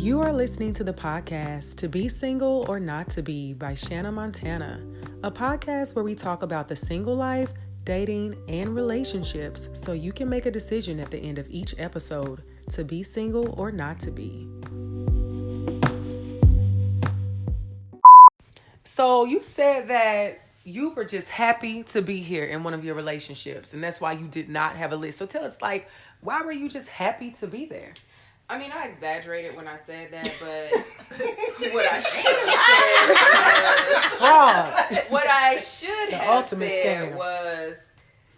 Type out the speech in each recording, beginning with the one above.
You are listening to the podcast To Be Single or Not to Be by Shanna Montana, a podcast where we talk about the single life, dating, and relationships so you can make a decision at the end of each episode to be single or not to be. So you said that you were just happy to be here in one of your relationships, and that's why you did not have a list. So tell us, why were you just happy to be there? I mean, I exaggerated when I said that, but what I should have said was... Fraud. What I should have said scam. was,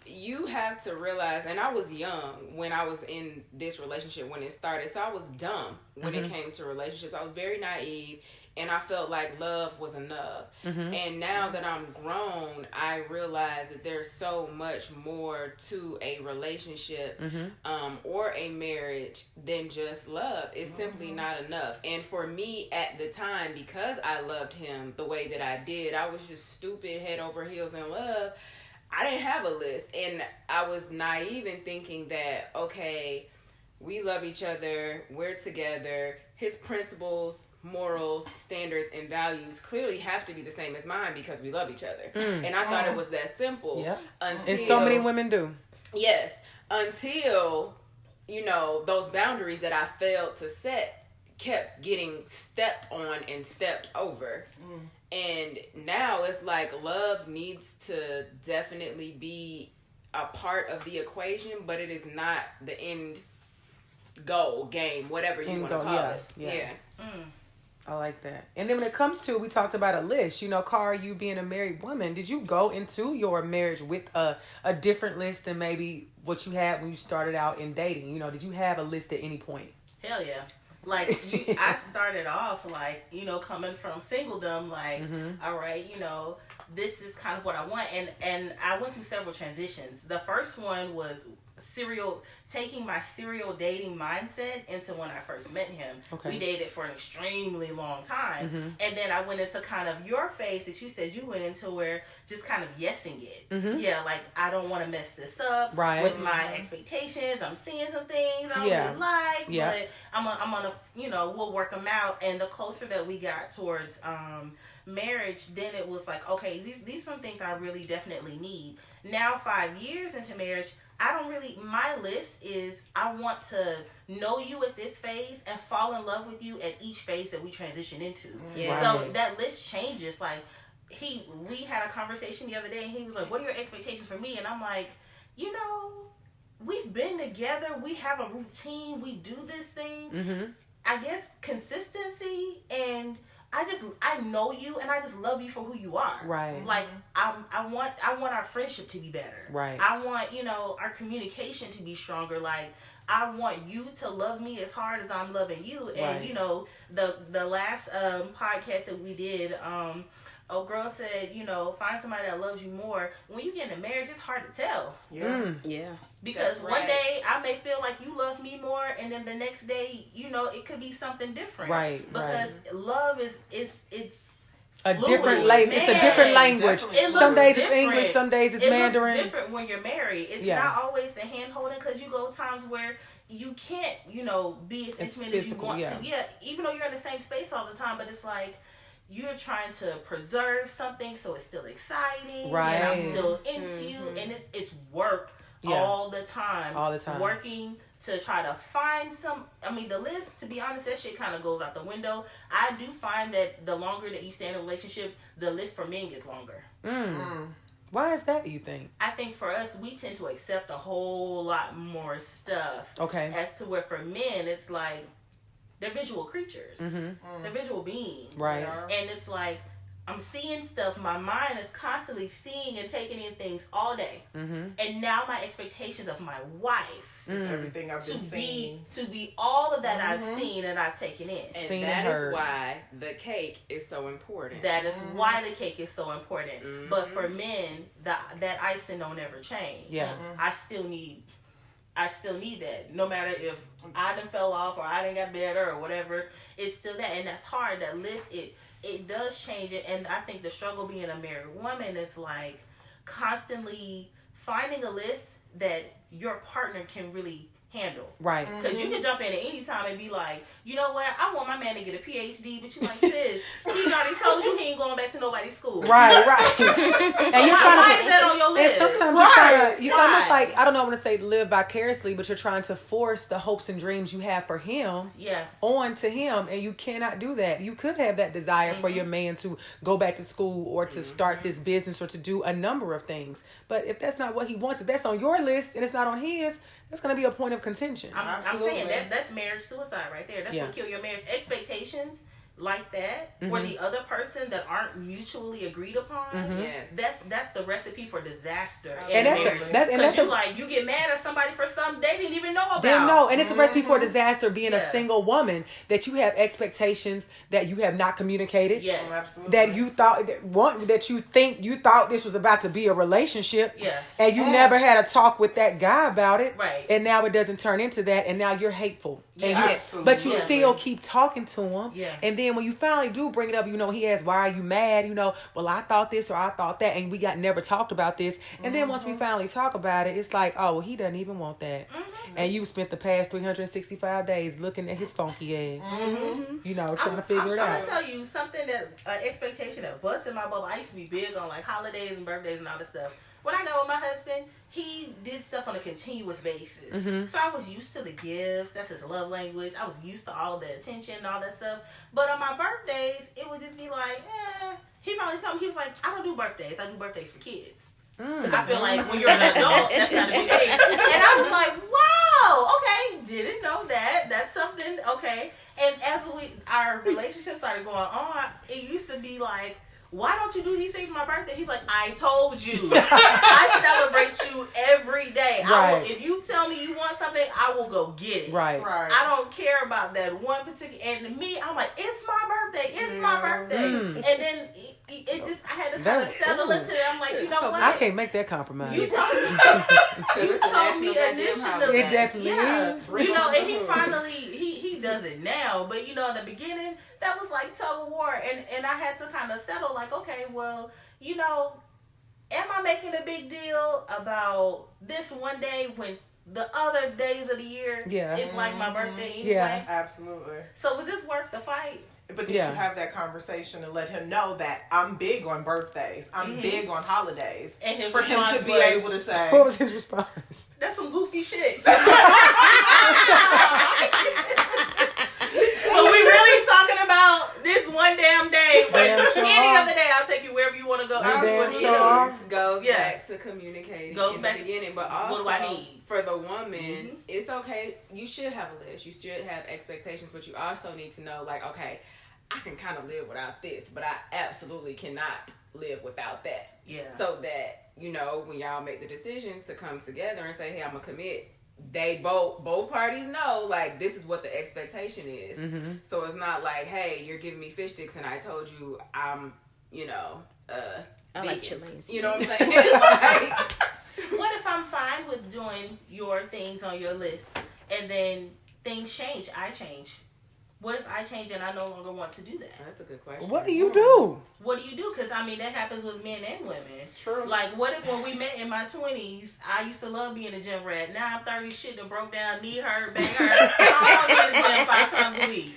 you have to realize, and I was young when I was in this relationship when it started, so I was dumb when it came to relationships. I was very naive, and I felt like love was enough. And now that I'm grown, I realize that there's so much more to a relationship or a marriage than just love. It's simply not enough. And for me at the time, because I loved him the way that I did, I was just stupid, head over heels in love. I didn't have a list, and I was naive in thinking that, okay, we love each other, we're together, his principles, morals, standards, and values clearly have to be the same as mine because we love each other. And I thought it was that simple. Yeah. Until, and so many women do. Yes. Until, those boundaries that I failed to set kept getting stepped on and stepped over. And now it's like love needs to definitely be a part of the equation, but it is not the end goal, game, whatever you want to call it. Yeah. I like that. And then when it comes to, we talked about a list, Cara, you being a married woman, did you go into your marriage with a different list than maybe what you had when you started out in dating? Did you have a list at any point? Hell yeah. I started off coming from singledom, all right, this is kind of what I want. And I went through several transitions. The first one was taking my serial dating mindset into when I first met him. Okay. We dated for an extremely long time. And then I went into kind of your phase that you said you went into where just kind of yesing it. Yeah, I don't want to mess this up with my expectations. I'm seeing some things I don't really like, but I'm gonna, we'll work them out. And the closer that we got towards marriage, then it was like, okay, these are some things I really definitely need. Now 5 years into marriage, my list is I want to know you at this phase and fall in love with you at each phase that we transition into. So that list changes. We had a conversation the other day and he was like, what are your expectations for me? And I'm like, we've been together, we have a routine, we do this thing. I guess consistency, and I know you and I just love you for who you are. Right. I want our friendship to be better. Right. I want, our communication to be stronger. I want you to love me as hard as I'm loving you. And the last podcast that we did, a girl said, find somebody that loves you more. When you get in a marriage, it's hard to tell. Yeah. Because one day I may feel like you love me more, and then the next day, it could be something different. Right. Because love it's a different language. It's a different language. Some days it's English, some days it's Mandarin. It's different when you're married. It's not always the hand holding, because you go times where you can't, be as intimate as you want to. Yeah. Even though you're in the same space all the time, but it's like, you're trying to preserve something so it's still exciting. Right. And I'm still into you. And it's work all the time. All the time. Working to try to find the list, to be honest, that shit kind of goes out the window. I do find that the longer that you stay in a relationship, the list for men gets longer. Why is that, you think? I think for us, we tend to accept a whole lot more stuff. Okay. As to where for men, it's like, they're visual creatures. They're visual beings. Right. And it's like, I'm seeing stuff. My mind is constantly seeing and taking in things all day. And now my expectations of my wife is everything I've been seeing. To be all of that I've seen and I've taken in. And that is why the cake is so important. That is why the cake is so important. But for men, that icing don't ever change. Yeah. I still need that. No matter if I done fell off or I done got better or whatever, it's still that. And that's hard. That list, it does change it. And I think the struggle being a married woman is constantly finding a list that your partner can really handle. Right. Because you can jump in at any time and be like, you know what, I want my man to get a PhD, but you like, sis, he's already told you he ain't going back to nobody's school. Right. And So you're why is that on your list? And sometimes you're trying to, it's almost like, I don't know, I want to say live vicariously, but you're trying to force the hopes and dreams you have for him on to him, and you cannot do that. You could have that desire for your man to go back to school or to start this business or to do a number of things. But if that's not what he wants, if that's on your list and it's not on his, that's going to be a point of contention. I'm saying that's marriage suicide right there. That's what kill your marriage. Expectations like that for the other person that aren't mutually agreed upon. That's the recipe for disaster. And that's you get mad at somebody for something they didn't even know about. Didn't know, and it's a recipe for disaster. Being a single woman, that you have expectations that you have not communicated. Yes, absolutely. That you thought you thought this was about to be a relationship. And you never had a talk with that guy about it. Right. And now it doesn't turn into that, and now you're hateful. Absolutely. But you still keep talking to him. And then when you finally do bring it up, he asks, why are you mad? Well, I thought this or I thought that, and we never talked about this. And then once we finally talk about it, it's like, oh, well, he doesn't even want that. And you spent the past 365 days looking at his funky ass. Trying to figure it out. I'm going to tell you something that expectation that busts in my bubble. I used to be big on like holidays and birthdays and all this stuff. When I got with my husband, he did stuff on a continuous basis. So I was used to the gifts. That's his love language. I was used to all the attention and all that stuff. But on my birthdays, it would just be like, He finally told me, he was like, I don't do birthdays. I do birthdays for kids. I feel like when you're an adult, that's not a big thing. And I was like, wow, okay, didn't know that. That's something, okay. And as our relationship started going on, it used to be like, why don't you do these things for my birthday? He's like, I told you. I celebrate you every day. Right. If you tell me you want something, I will go get it. Right. I don't care about that one particular. And to me, I'm like, it's my birthday. It's my birthday. And then it just, I had to kind of settle into it. I'm like, you know what? I can't make that compromise. You told me initially. It definitely is. And he finally, he does it now. But, in the beginning, that was like tug of war. And I had to kind of settle like, okay, well, am I making a big deal about this one day when the other days of the year is like my birthday anyway? Yeah, absolutely. So was this worth the fight? But did you have that conversation and let him know that I'm big on birthdays, I'm big on holidays, and for him to be able to say, what was his response? That's some goofy shit. So we really talking about this one damn day. Any other day, I'll take you wherever you want to go. Goes back to communicating in the beginning, but also what do I need? For the woman, it's okay. You should have a list. You should have expectations, but you also need to know, like, okay, I can kind of live without this, but I absolutely cannot live without that. Yeah. So that, when y'all make the decision to come together and say, hey, I'm going to commit, they both parties know, like, this is what the expectation is. So it's not like, hey, you're giving me fish sticks and I told you I'm, I like Chileans. You know what I'm saying? Like, what if I'm fine with doing your things on your list and then things change, I change? What if I change and I no longer want to do that? That's a good question. What do you do? What do you do? Because, that happens with men and women. True. Like, what if when we met in my 20s, I used to love being a gym rat. Now I'm 30, shit that broke down, knee hurt, bang hurt. I'm going to the gym 5 times a week.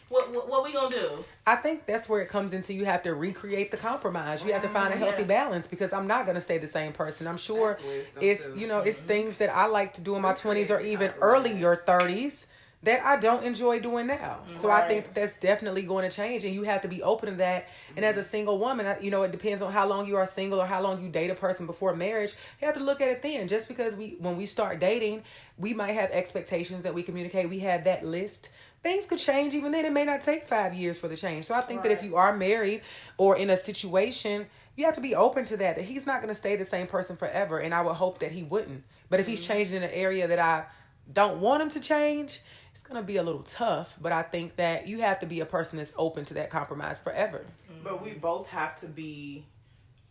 What we going to do? I think that's where it comes into, you have to recreate the compromise. You have to find a healthy balance, because I'm not going to stay the same person. I'm sure it's, it's things that I like to do in my 20s or even earlier 30s that I don't enjoy doing now. So I think that's definitely going to change, and you have to be open to that. And as a single woman, it depends on how long you are single or how long you date a person before marriage. You have to look at it then. Just because when we start dating, we might have expectations that we communicate. We have that list. Things could change even then. It may not take 5 years for the change. So I think that if you are married or in a situation, you have to be open to that he's not going to stay the same person forever. And I would hope that he wouldn't. But if he's changing in an area that I don't want him to change, it's going to be a little tough. But I think that you have to be a person that's open to that compromise forever. But we both have to be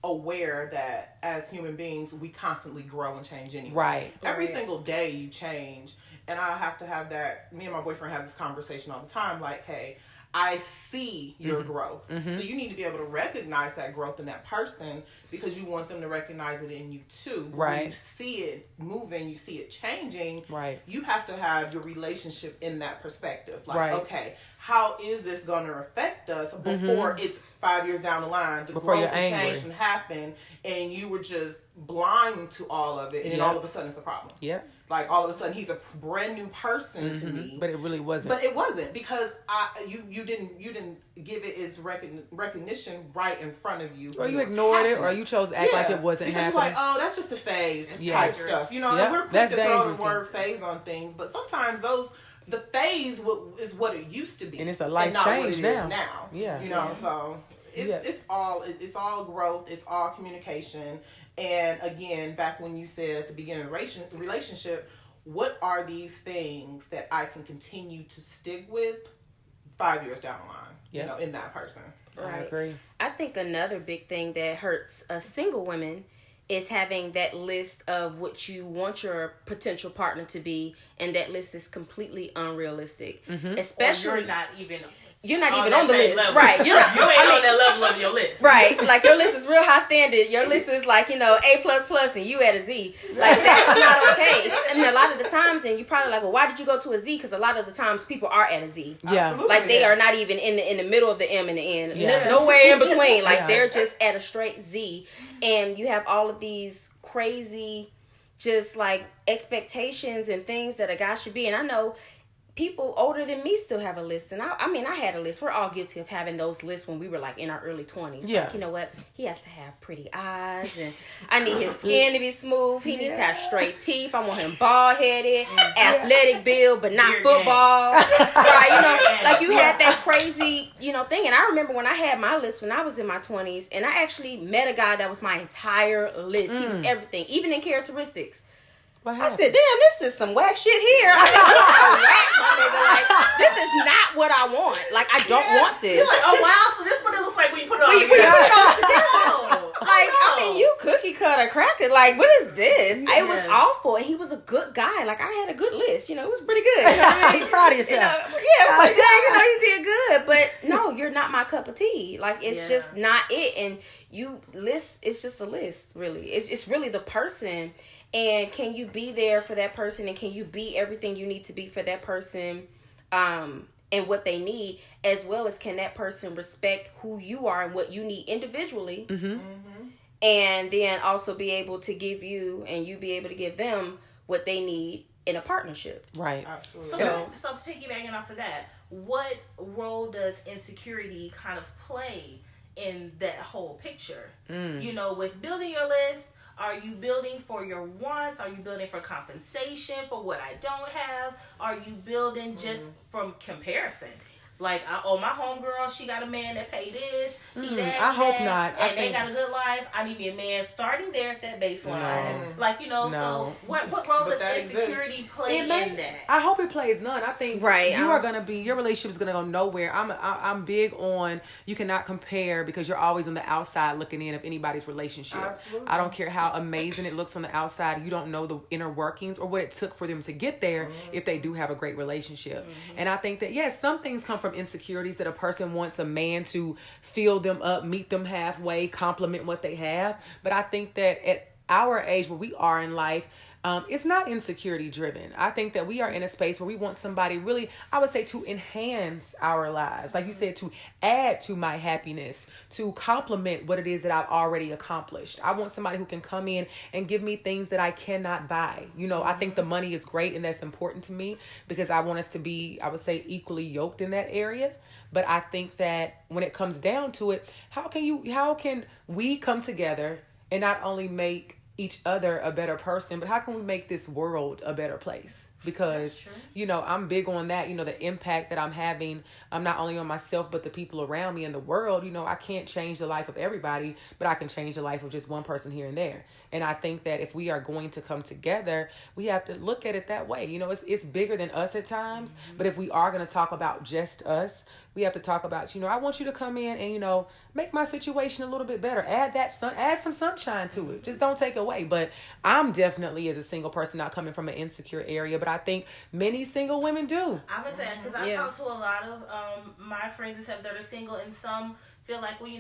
aware that as human beings, we constantly grow and change anyway. Right. Every single day you change. And I have to have that, me and my boyfriend have this conversation all the time, like, hey, I see your growth. So you need to be able to recognize that growth in that person because you want them to recognize it in you too. Right. When you see it moving, you see it changing. Right. You have to have your relationship in that perspective. Like, right. okay, how is this going to affect us before it's 5 years down the line? The before growth and change and happen, and you were just blind to all of it, and then all of a sudden it's a problem. Yeah. Like all of a sudden he's a brand new person to me, but it really wasn't. But it wasn't because you didn't give it its recognition right in front of you, or you ignored it, or you chose to act like it wasn't because happening. You're like, oh, that's just a phase type stuff, you know. And we're quick to throw the word phase on things, but sometimes the phase is what it used to be, and it's a life change now. Yeah, you know. So it's all growth. It's all communication. And again, back when you said at the beginning of the relationship, what are these things that I can continue to stick with 5 years down the line, you know, in that person? Right. I agree. I think another big thing that hurts us single women is having that list of what you want your potential partner to be, and that list is completely unrealistic. Especially, or you're not even on the list. Level. Right. You ain't on that level of your list. Right. Like your list is real high standard. Your list is like, A++, and you at a Z. Like that's not okay. I mean, a lot of the times, and you probably like, well, why did you go to a Z? Because a lot of the times people are at a Z. Yeah. Absolutely, like they are not even in the middle of the M and the N. Yeah. Nowhere in between. Like they're just at a straight Z. And you have all of these crazy, just like expectations and things that a guy should be. And I know people older than me still have a list, and I mean I had a list. We're all guilty of having those lists when we were like in our early 20s. Yeah. Like, you know what? He has to have pretty eyes, and I need his skin to be smooth. He needs to have straight teeth. I want him bald headed, athletic build, but not football. Right? Like you had that crazy, thing. And I remember when I had my list when I was in my 20s, and I actually met a guy that was my entire list. He was everything, even in characteristics. I said, damn, this is some whack shit here. I mean, whack, my nigga. Like, this is not what I want. Like, I don't want this. You're like, oh, wow, so this is what it looks like when you put it all together. Like, I mean, you cookie cutter cracker. Like, what is this? It was awful. And he was a good guy. Like, I had a good list. It was pretty good. You know what I mean? Proud of yourself. I was like, dang, you did good. But no, you're not my cup of tea. Like, it's just not it. And it's just a list, really. It's really the person. And can you be there for that person, and can you be everything you need to be for that person and what they need, as well as can that person respect who you are and what you need individually, and then also be able to give you and you be able to give them what they need in a partnership. Right. Absolutely. So piggybacking off of that, what role does insecurity kind of play in that whole picture? With building your list, are you building for your wants? Are you building for compensation for what I don't have? Are you building just from comparison? Like, my homegirl, she got a man that pay this, he that, I hope not. And they got a good life. I need me a man starting there at that baseline. So what role does insecurity play in that? I hope it plays none. I think your relationship is gonna go nowhere. I'm big on you cannot compare because you're always on the outside looking in of anybody's relationship. Absolutely. I don't care how amazing it looks on the outside. You don't know the inner workings or what it took for them to get there if they do have a great relationship. And I think that some things come from insecurities that a person wants a man to fill them up, meet them halfway, compliment what they have. But I think that at our age where we are in life, it's not insecurity driven. I think that we are in a space where we want somebody really, I would say, to enhance our lives. Like you said, to add to my happiness, to complement what it is that I've already accomplished. I want somebody who can come in and give me things that I cannot buy. I think the money is great and that's important to me because I want us to be, I would say, equally yoked in that area. But I think that when it comes down to it, how can we come together and not only make each other a better person, but how can we make this world a better place? Because, I'm big on that, the impact that I'm having, not only on myself, but the people around me in the world. I can't change the life of everybody, but I can change the life of just one person here and there. And I think that if we are going to come together, we have to look at it that way. It's bigger than us at times, but if we are going to talk about just us, we have to talk about, I want you to come in and, make my situation a little bit better. Add some sunshine to it. Just don't take away. But I'm definitely, as a single person, not coming from an insecure area, but I think many single women do. I've been saying, because I talk to a lot of my friends that are single, and some feel like, well,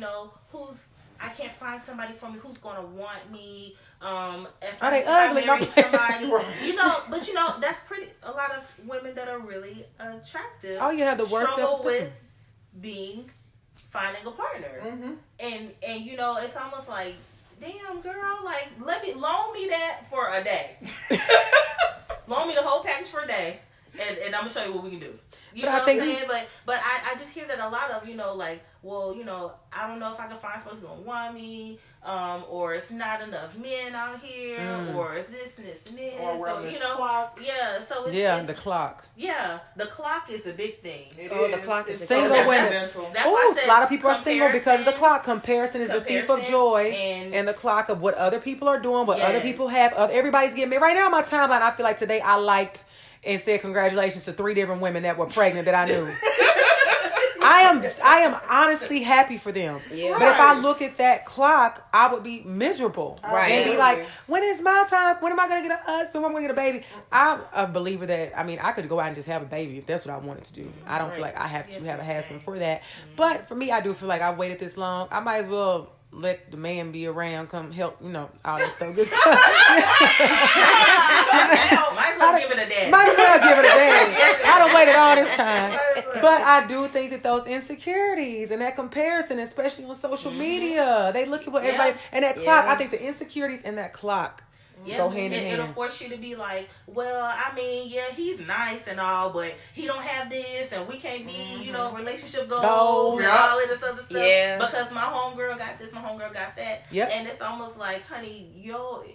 I can't find somebody for me who's going to want me. If Are they I ugly? marry somebody, but that's a lot of women that are really attractive. Oh, you have the worst struggle self-esteem. with finding a partner. Mm-hmm. And it's almost like, damn girl, like loan me that for a day. Loan me the whole package for a day, and I'm gonna show you what we can do. You know what I'm saying? But I just hear that a lot of, like, well, I don't know if I can find somebody who's gonna want me, or it's not enough men out here, or it's this and this and this. Or we're on this clock. Yeah, so it's the clock. Yeah, the clock is a big thing. The clock is single women. That's why I said a lot of people are single because of the clock. Comparison is the thief of joy, and the clock of what other people are doing, what other people have. Everybody's getting married. Right now on my timeline, I feel like today I liked and said congratulations to 3 different women that were pregnant that I knew. I am honestly happy for them. Yeah. But if I look at that clock, I would be miserable. Right. And be like, when is my time? When am I going to get a husband? When am I going to get a baby? I'm a believer that, I could go out and just have a baby if that's what I wanted to do. I don't feel like I have to have a husband for that. But for me, I do feel like I've waited this long. I might as well let the man be around, come help, all that stuff. Good stuff. Might as well give it a daddy. I done waited all this time. But I do think that those insecurities and that comparison, especially on social media, they look at what everybody, and that clock, I think the insecurities and that clock go hand in hand. It'll force you to be like, well, he's nice and all, but he don't have this, and we can't be, relationship goals and all of this other stuff. Yeah. Because my homegirl got this, my homegirl got that. Yep. And it's almost like, honey, your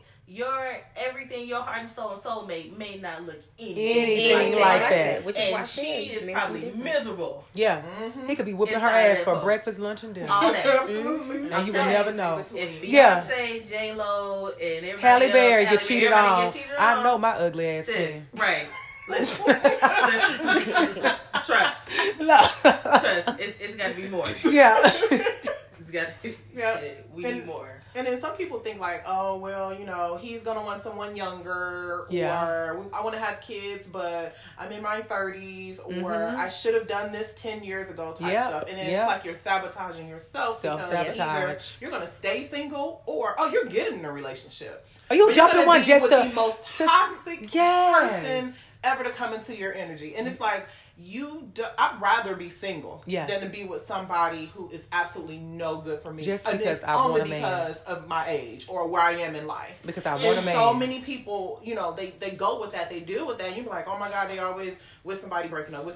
everything, your heart and soul and soulmate may not look anything like that. Which is why she is probably miserable. Yeah. He could be whooping her ass for breakfast, lunch, and dinner. All that. Absolutely. And you will never know. If Beyonce, J-Lo, and everybody Halle Berry else, get cheated on. I know my ugly ass sis, can. right. Listen. Trust. No. Trust. It's got to be more. Yeah. It's got to be. We need more. And then some people think like, oh, well, he's going to want someone younger, or I want to have kids, but I'm in my 30s, or I should have done this 10 years ago type stuff. And then it's like you're sabotaging yourself. Self-sabotage. Because either you're going to stay single, or, you're getting in a relationship. Or you'll jump in one just the most toxic person ever to come into your energy. And it's like, I'd rather be single than to be with somebody who is absolutely no good for me. Just and because it's I want a only man. because of my age or where I am in life. Because I want a man. So many people, they go with that, they deal with that. And you're like, oh my God, they always with somebody breaking up,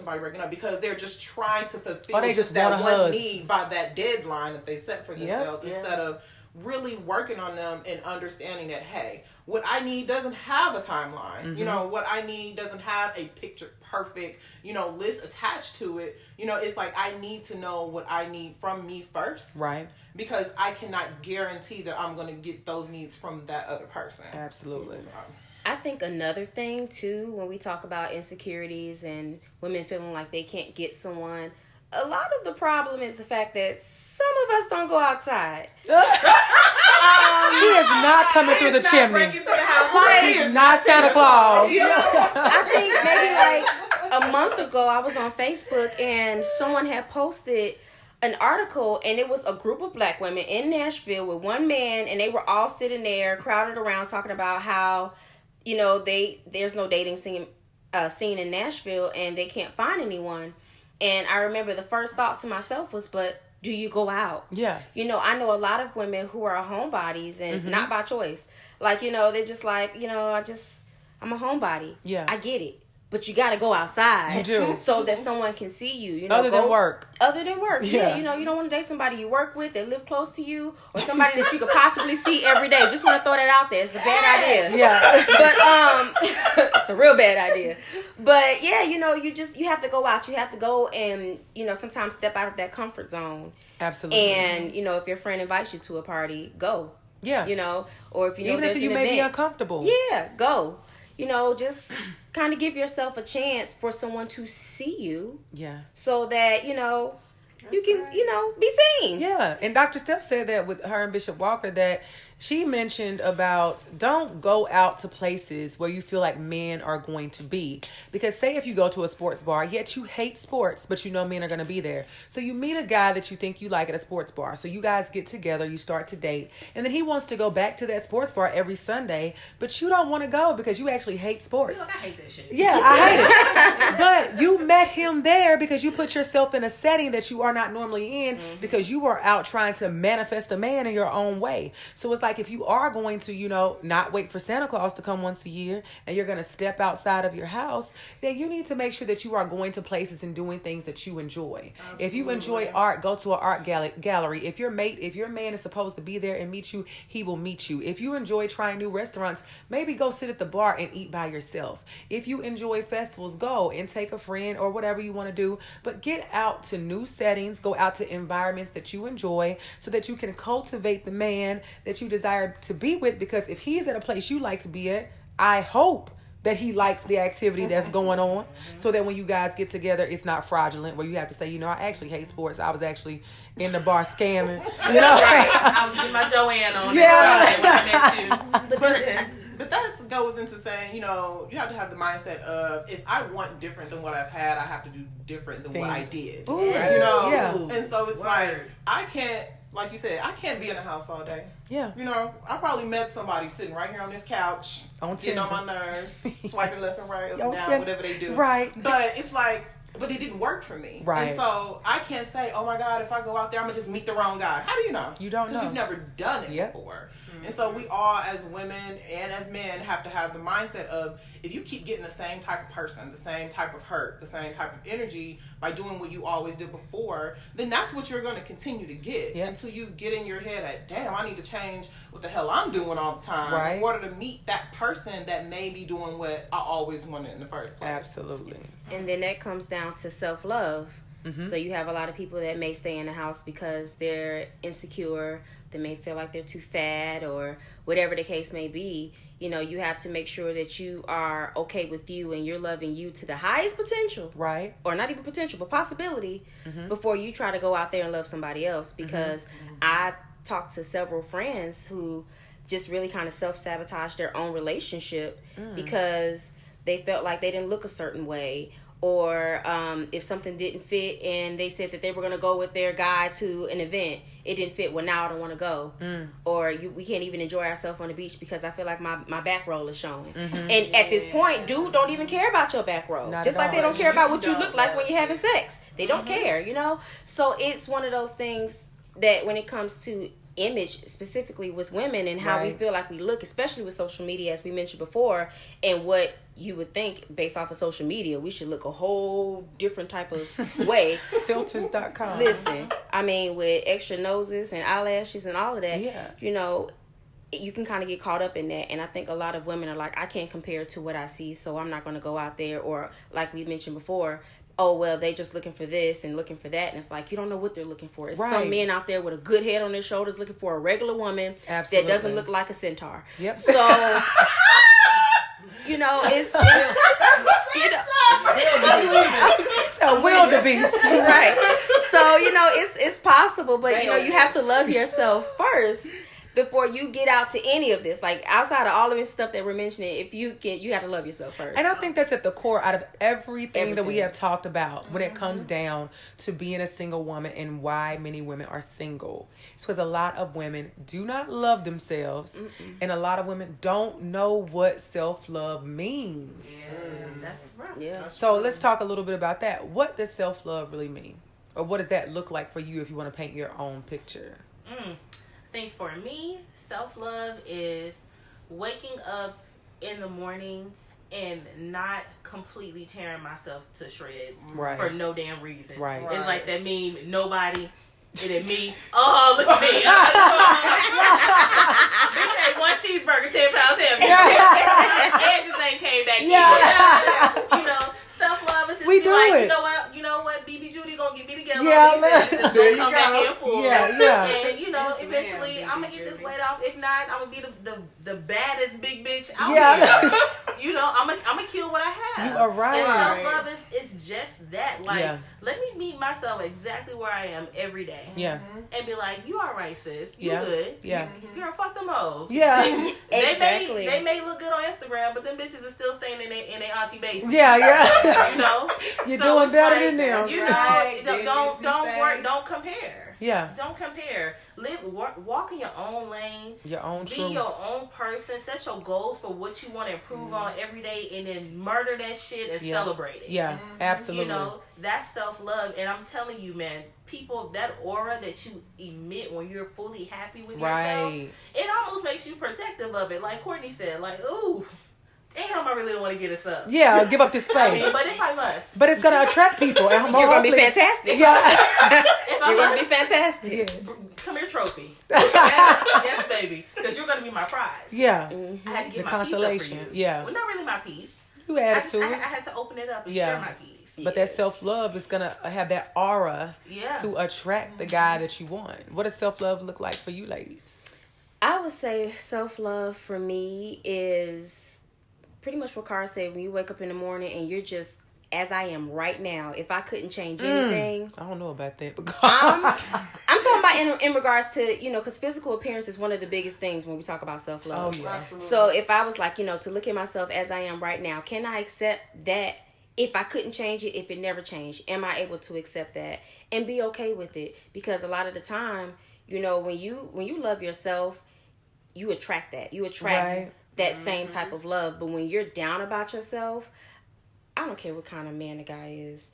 because they're just trying to fulfill just that one need by that deadline that they set for themselves instead of really working on them and understanding that, hey, what I need doesn't have a timeline. What I need doesn't have a picture perfect, list attached to it. It's like I need to know what I need from me first. Right. Because I cannot guarantee that I'm going to get those needs from that other person. Absolutely. I think another thing, too, when we talk about insecurities and women feeling like they can't get someone, a lot of the problem is the fact that some of us don't go outside. He is not coming through the chimney. He is not Santa Claus. I think maybe like a month ago, I was on Facebook and someone had posted an article, and it was a group of black women in Nashville with one man, and they were all sitting there crowded around talking about how, there's no dating scene in Nashville and they can't find anyone. And I remember the first thought to myself was, but do you go out? Yeah. I know a lot of women who are homebodies and not by choice. Like, they're just like, I'm a homebody. Yeah. I get it. But you got to go outside. You do. So that someone can see you. Other than work. Yeah. You don't want to date somebody you work with that live close to you or somebody that you could possibly see every day. Just want to throw that out there. It's a bad idea. Yeah. But it's a real bad idea. But yeah, you have to go out. You have to go and, sometimes step out of that comfort zone. Absolutely. And, if your friend invites you to a party, go. Yeah. Or if even if you may be uncomfortable. Yeah, go. Just kind of give yourself a chance for someone to see you. Yeah. So that, you can, be seen. Yeah. And Dr. Steph said that with her and Bishop Walker, that She mentioned about don't go out to places where you feel like men are going to be. Because say if you go to a sports bar, yet you hate sports, but you know men are going to be there. So you meet a guy that you think you like at a sports bar. So you guys get together, you start to date, and then he wants to go back to that sports bar every Sunday, but you don't want to go because you actually hate sports. I hate that shit. Yeah, I hate it. But you met him there because you put yourself in a setting that you are not normally in because you are out trying to manifest a man in your own way. So it's like if you are going to, not wait for Santa Claus to come once a year and you're going to step outside of your house, then you need to make sure that you are going to places and doing things that you enjoy. Absolutely. If you enjoy art, go to an art gallery. If your man is supposed to be there and meet you, he will meet you. If you enjoy trying new restaurants, maybe go sit at the bar and eat by yourself. If you enjoy festivals, go and take a friend or whatever you want to do, but get out to new settings, go out to environments that you enjoy so that you can cultivate the man that you desire to be with, because if he's at a place you like to be at, I hope that he likes the activity that's going on so that when you guys get together, it's not fraudulent where you have to say, I actually hate sports. I was actually in the bar scamming. Right. I was getting my Joanne on. Yeah. But that goes into saying, you have to have the mindset of, if I want different than what I've had, I have to do different than what I did. Ooh, Yeah. And so it's like, I can't, like you said, I can't be in the house all day. Yeah. I probably met somebody sitting right here on this couch, getting on my nerves, swiping left and right, up and down, whatever they do. Right. But it's like, but it didn't work for me. Right. And so I can't say, oh my God, if I go out there, I'm going to just meet the wrong guy. How do you know? You don't know. Because you've never done it before. And so we all, as women and as men, have to have the mindset of, if you keep getting the same type of person, the same type of hurt, the same type of energy by doing what you always did before, then that's what you're going to continue to get until you get in your head that, damn, I need to change what the hell I'm doing all the time in order to meet that person that may be doing what I always wanted in the first place. Absolutely. And then that comes down to self-love. Mm-hmm. So you have a lot of people that may stay in the house because they're insecure. They may feel like they're too fat or whatever the case may be. You have to make sure that you are okay with you and you're loving you to the highest potential. Right. Or not even potential, but possibility before you try to go out there and love somebody else. Because I've talked to several friends who just really kind of self-sabotaged their own relationship because they felt like they didn't look a certain way. Or if something didn't fit and they said that they were going to go with their guy to an event, it didn't fit. Well, now I don't want to go. Or we can't even enjoy ourselves on the beach because I feel like my back roll is showing. And at this point, dude don't even care about your back roll. Not just like all. they don't care about what you look like when you're having sex. They don't care, So it's one of those things that when it comes to image, specifically with women and how we feel like we look, especially with social media, as we mentioned before, and what you would think based off of social media, we should look a whole different type of way. Filters.com. Listen, with extra noses and eyelashes and all of that, you can kind of get caught up in that. And I think a lot of women are like, I can't compare to what I see, so I'm not going to go out there. Or like we mentioned before, oh, well, they just looking for this and looking for that. And it's like, you don't know what they're looking for. It's some men out there with a good head on their shoulders looking for a regular woman that doesn't look like a centaur. Yep. So, it's a wildebeest. Right. So, it's possible, but, you have to love yourself first before you get out to any of this. Like, outside of all of this stuff that we're mentioning, if you have to love yourself first. And I think that's at the core out of everything that we have talked about when it comes down to being a single woman and why many women are single. It's because a lot of women do not love themselves and a lot of women don't know what self-love means. Yeah, that's right. Yeah. So let's talk a little bit about that. What does self-love really mean? Or what does that look like for you if you want to paint your own picture? I think for me, self-love is waking up in the morning and not completely tearing myself to shreds for no damn reason. Right. It's like that meme, nobody, it ain't me. Oh, look at me. This ain't one cheeseburger, 10 pounds heavy. It just ain't came back in. Self-love is just we be do like, it. You know what, BB Judy gonna get me together. There you come go. back in full. Yeah. And eventually I'm gonna get this weight off. If not, I'm gonna be the baddest big bitch out there. I'm gonna kill what I have. You are right. And self-love is just that. Like, let me meet myself exactly where I am every day. Yeah. And be like, you all right, sis. You good. Yeah. Girl, fuck them hoes. Yeah. Exactly. They may look good on Instagram, but them bitches are still staying in their auntie basement. Yeah. You know? You're doing better than them. You know, Right. don't compare. Yeah. Don't compare. Walk in your own lane. Your own Be truth. your own person. Set your goals for what you want to improve on every day, and then murder that shit and celebrate it. Yeah, absolutely. You know, that's self-love. And I'm telling you, man, people, that aura that you emit when you're fully happy with yourself, it almost makes you protective of it. Like Courtney said, like, ooh, damn, I really don't want to get this up. Yeah, give up this space. I mean, but if I must. But it's going to attract people. And you're going to be fantastic. Yeah. You're going to be fantastic. Yeah. Come here, trophy. Yes, baby. Because you're going to be my prize. Yeah. I had to get the my consolation. piece up for you. Yeah. Well, not really my piece. You added to it. I had to open it up and share my piece. But that self-love is going to have that aura Yeah. to attract the guy that you want. What does self-love look like for you ladies? I would say self-love for me is pretty much what Cara said. When you wake up in the morning and you're just as I am right now, if I couldn't change anything. I don't know about that. I'm talking about in regards to, you know, because physical appearance is one of the biggest things when we talk about self-love. Oh, yeah. Absolutely. So if I was like, you know, to look at myself as I am right now, can I accept that if I couldn't change it, if it never changed? Am I able to accept that and be okay with it? Because a lot of the time, you know, when you love yourself, you attract that. You attract that same type of love. But when you're down about yourself, I don't care what kind of man the guy is.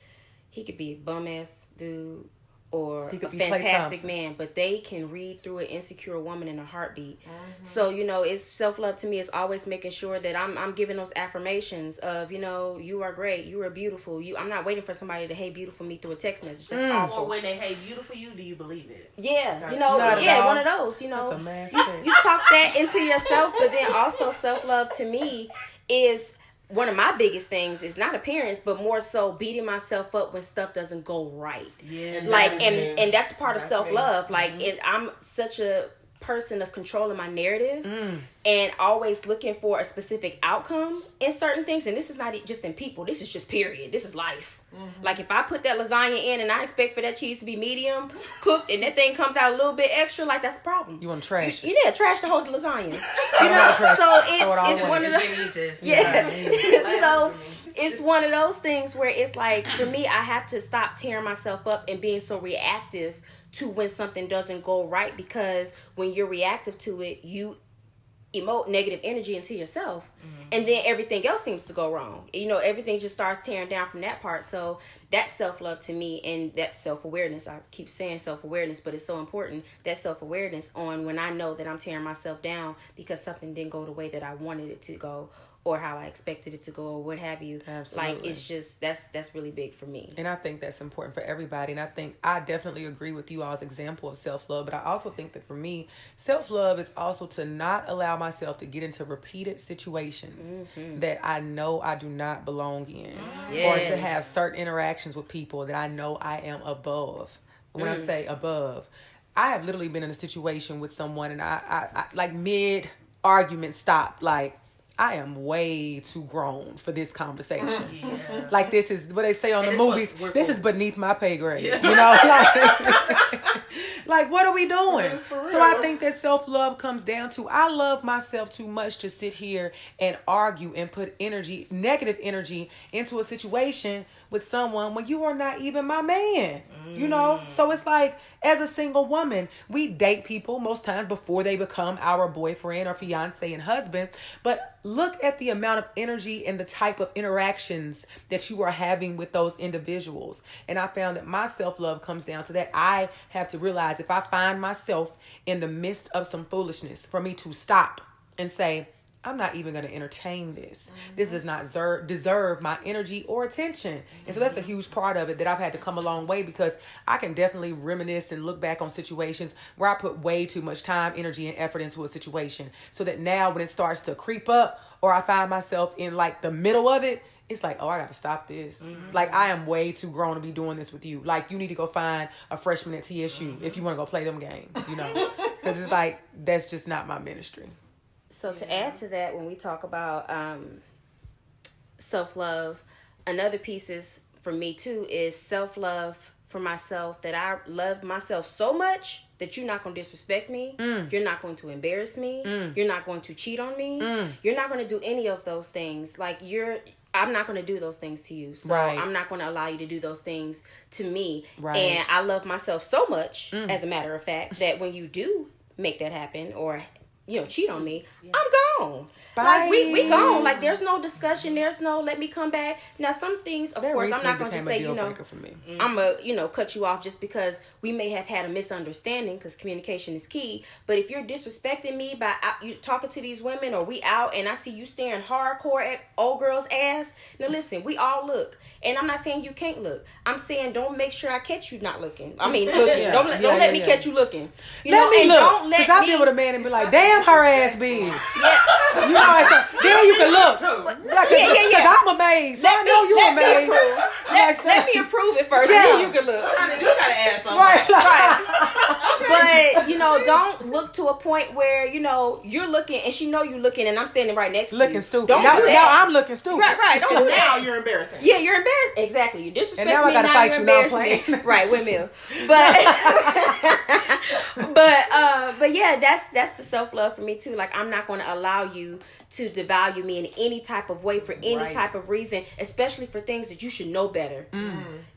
He could be a bum-ass dude or a fantastic man, but they can read through an insecure woman in a heartbeat. So, you know, it's self-love to me is always making sure that I'm giving those affirmations of, you know, you are great, you are beautiful. I'm not waiting for somebody to hey beautiful me through a text message. That's awful. Or when they hey beautiful you, do you believe it? Yeah, That's you know, one of those, you know. That's a mass thing. You talk that into yourself, but then also self-love to me is one of my biggest things is not appearance, but more so beating myself up when stuff doesn't go right. Yeah. Like, and that's part of self-love. Like, I'm such a person of controlling my narrative and always looking for a specific outcome in certain things. And this is not just in people. This is just period. This is life. Like, if I put that lasagna in and I expect for that cheese to be medium cooked and that thing comes out a little bit extra, like, that's a problem. You want to trash it. Yeah, trash the whole lasagna. You know, so it's one of the... So it's one of those things where it's like, for me, I have to stop tearing myself up and being so reactive to when something doesn't go right, because when you're reactive to it, you emote negative energy into yourself, and then everything else seems to go wrong. You know, everything just starts tearing down from that part. So that's self-love to me, and that self-awareness. I keep saying self-awareness, but it's so important, that self-awareness on when I know that I'm tearing myself down because something didn't go the way that I wanted it to go, or how I expected it to go, or what have you. Absolutely. Like, it's just, that's really big for me. And I think that's important for everybody. And I think I definitely agree with you all's example of self-love. But I also think that for me, self-love is also to not allow myself to get into repeated situations that I know I do not belong in. Or to have certain interactions with people that I know I am above. When I say above, I have literally been in a situation with someone and I like mid-argument stop, like, I am way too grown for this conversation. Like, this is what they say on the movies. This is beneath my pay grade. You know, like what are we doing? So I think that self-love comes down to, I love myself too much to sit here and argue and put negative energy into a situation with someone when you are not even my man. You know? So it's like, as a single woman, we date people most times before they become our boyfriend or fiance and husband. But look at the amount of energy and the type of interactions that you are having with those individuals. And I found that my self-love comes down to that. I have to realize, if I find myself in the midst of some foolishness, for me to stop and say, I'm not even going to entertain this. This does not deserve my energy or attention. And so that's a huge part of it that I've had to come a long way, because I can definitely reminisce and look back on situations where I put way too much time, energy, and effort into a situation. So that now when it starts to creep up, or I find myself in like the middle of it, it's like, oh, I got to stop this. Like, I am way too grown to be doing this with you. Like, you need to go find a freshman at TSU if you want to go play them games, you know? Because it's like, that's just not my ministry. So to add to that, when we talk about self-love, another piece is, for for me too is self-love for myself, that I love myself so much that you're not going to disrespect me. You're not going to embarrass me. You're not going to cheat on me. You're not going to do any of those things. Like I'm not going to do those things to you. So I'm not going to allow you to do those things to me. Right. And I love myself so much, as a matter of fact, that when you do make that happen or cheat on me, I'm gone. Bye. Like we gone. Like there's no discussion. There's no let me come back. Now some things, of course, I'm not going to say I'm gonna cut you off just because we may have had a misunderstanding, because communication is key. But if you're disrespecting me by you talking to these women, or we out and I see you staring hardcore at old girl's ass, now listen, we all look, and I'm not saying you can't look. I'm saying don't make sure I catch you not looking. I mean looking. Don't let me catch you looking. Let me look. Don't let me. I'll be with a man and be like, damn, her ass big. You know, then you can look. Like, because I'm amazed. I know you amazed. Let me improve it first, and then you can look. You gotta add something. Right. But, don't look to a point where, you're looking, and she know you looking, and I'm standing right next to you. Looking stupid. Don't do that. Now I'm looking stupid. Right. Don't do that. Now you're embarrassing. Yeah, you're embarrassed. Exactly. You disrespect me. And now I gotta fight you. Now I'm playing. Right, windmill. But yeah, that's the self-love for me too. Like, I'm not going to allow you to devalue me in any type of way for any type of reason, especially for things that you should know better.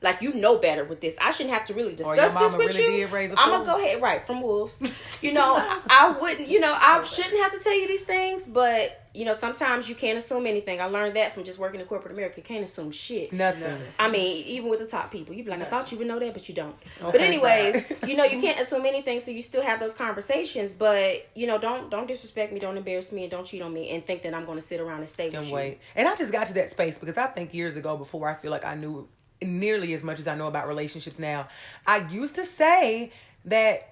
Like, you know better with this. I shouldn't have to really discuss this with you. I'm gonna go ahead, right, from wolves. I wouldn't, I shouldn't have to tell you these things, but sometimes you can't assume anything. I learned that from just working in corporate America. You can't assume shit. Nothing. I mean, even with the top people, you be like, I thought you would know that, but you don't. Okay, but anyways, you can't assume anything, so you still have those conversations, but don't disrespect me, don't embarrass me, and don't cheat on me and think that I'm going to sit around and stay with you. Wait. And I just got to that space because I think years ago, before I feel like I knew nearly as much as I know about relationships now, I used to say that,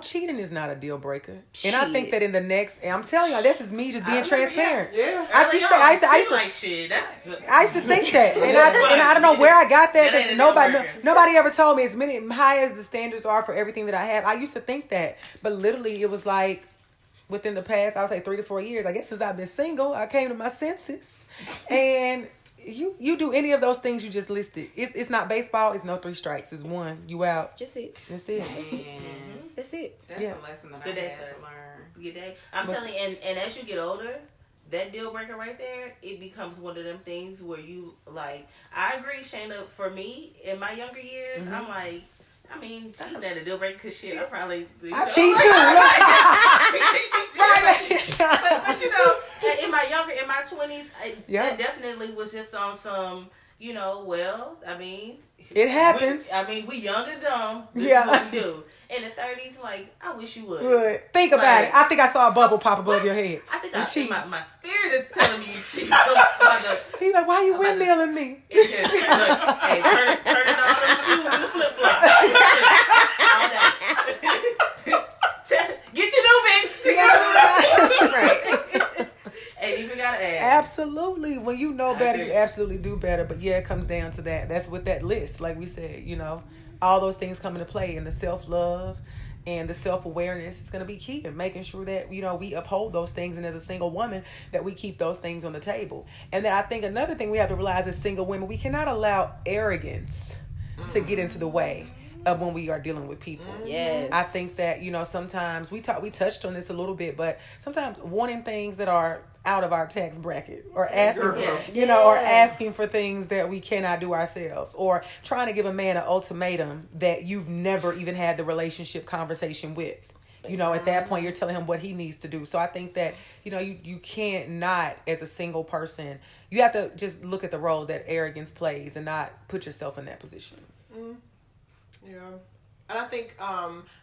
cheating is not a deal breaker. Shit. And I think that in the next, and I'm telling y'all, this is me just being transparent. Yeah. I used to think that. And I don't know where I got that, because nobody ever told me, as high as the standards are for everything that I have, I used to think that. But literally it was like, within the past, I would say 3 to 4 years, I guess since I've been single, I came to my senses. And you do any of those things you just listed. It's not baseball. It's no 3 strikes. It's 1. You out. Just it. That's it. That's it. That's a lesson that I had to learn. Good day. I'm telling you, and as you get older, that deal breaker right there, it becomes one of them things where you like. I agree, Shayna. For me, in my younger years, I'm like, cheating at a deal breaker because shit, I probably I cheat too. But in my 20s, that definitely was just on some, it happens. We young and dumb. This is what we do. In the 30s, like, I wish you would. Think about it. I think I saw a bubble pop above your head. I think my spirit is telling me you cheat. He's like, why are you windmilling me? It's just, look, hey, turning off them shoes and the flip-flops. All day. Get your new bitch. Right. Ain't even gotta ask. Absolutely. When you know better, you absolutely do better. But yeah, it comes down to that. That's with that list. Like we said, all those things come into play, and the self-love and the self-awareness is going to be key in making sure that, we uphold those things. And as a single woman, that we keep those things on the table. And then I think another thing we have to realize as single women, we cannot allow arrogance to get into the way of when we are dealing with people. Yes. I think that, sometimes we touched on this a little bit, but sometimes wanting things that are out of our tax bracket, or asking, or asking for things that we cannot do ourselves, or trying to give a man an ultimatum that you've never even had the relationship conversation with. At that point, you're telling him what he needs to do. So I think that, you can't not, as a single person, you have to just look at the role that arrogance plays and not put yourself in that position. Yeah. And I think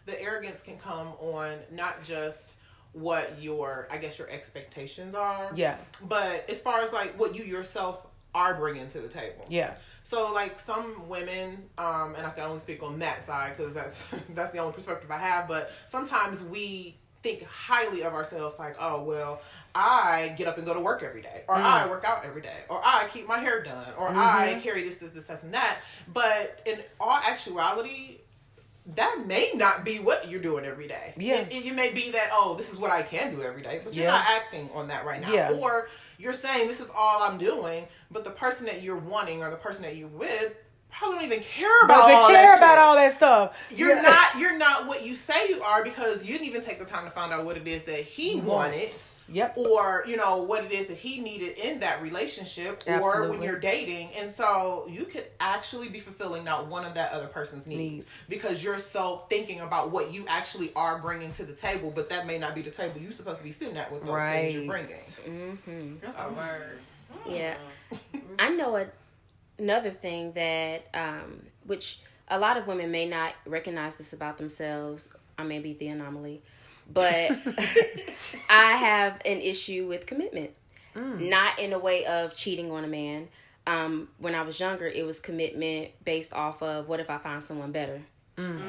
the arrogance can come on not just what your expectations are. Yeah. But as far as like what you yourself are bringing to the table. Yeah. So like some women, and I can only speak on that side because that's the only perspective I have. But sometimes we think highly of ourselves, like, oh well, I get up and go to work every day, or I work out every day, or I keep my hair done, or I carry this, and that. But in all actuality, that may not be what you're doing every day. Yeah. It may be that, this is what I can do every day, but you're not acting on that right now. Yeah. Or you're saying this is all I'm doing, but the person that you're wanting or the person that you're with probably don't even care about all that stuff. You're not what you say you are, because you didn't even take the time to find out what it is that he wanted. Yep. Or, what it is that he needed in that relationship. Absolutely. Or when you're dating. And so you could actually be fulfilling not one of that other person's needs. Because you're so thinking about what you actually are bringing to the table, but that may not be the table you're supposed to be sitting at with those things you're bringing. Mm-hmm. That's a word. Yeah. I know another thing that, which a lot of women may not recognize this about themselves. I may be the anomaly. But I have an issue with commitment. Not in a way of cheating on a man. When I was younger, it was commitment based off of, what if I find someone better? Then,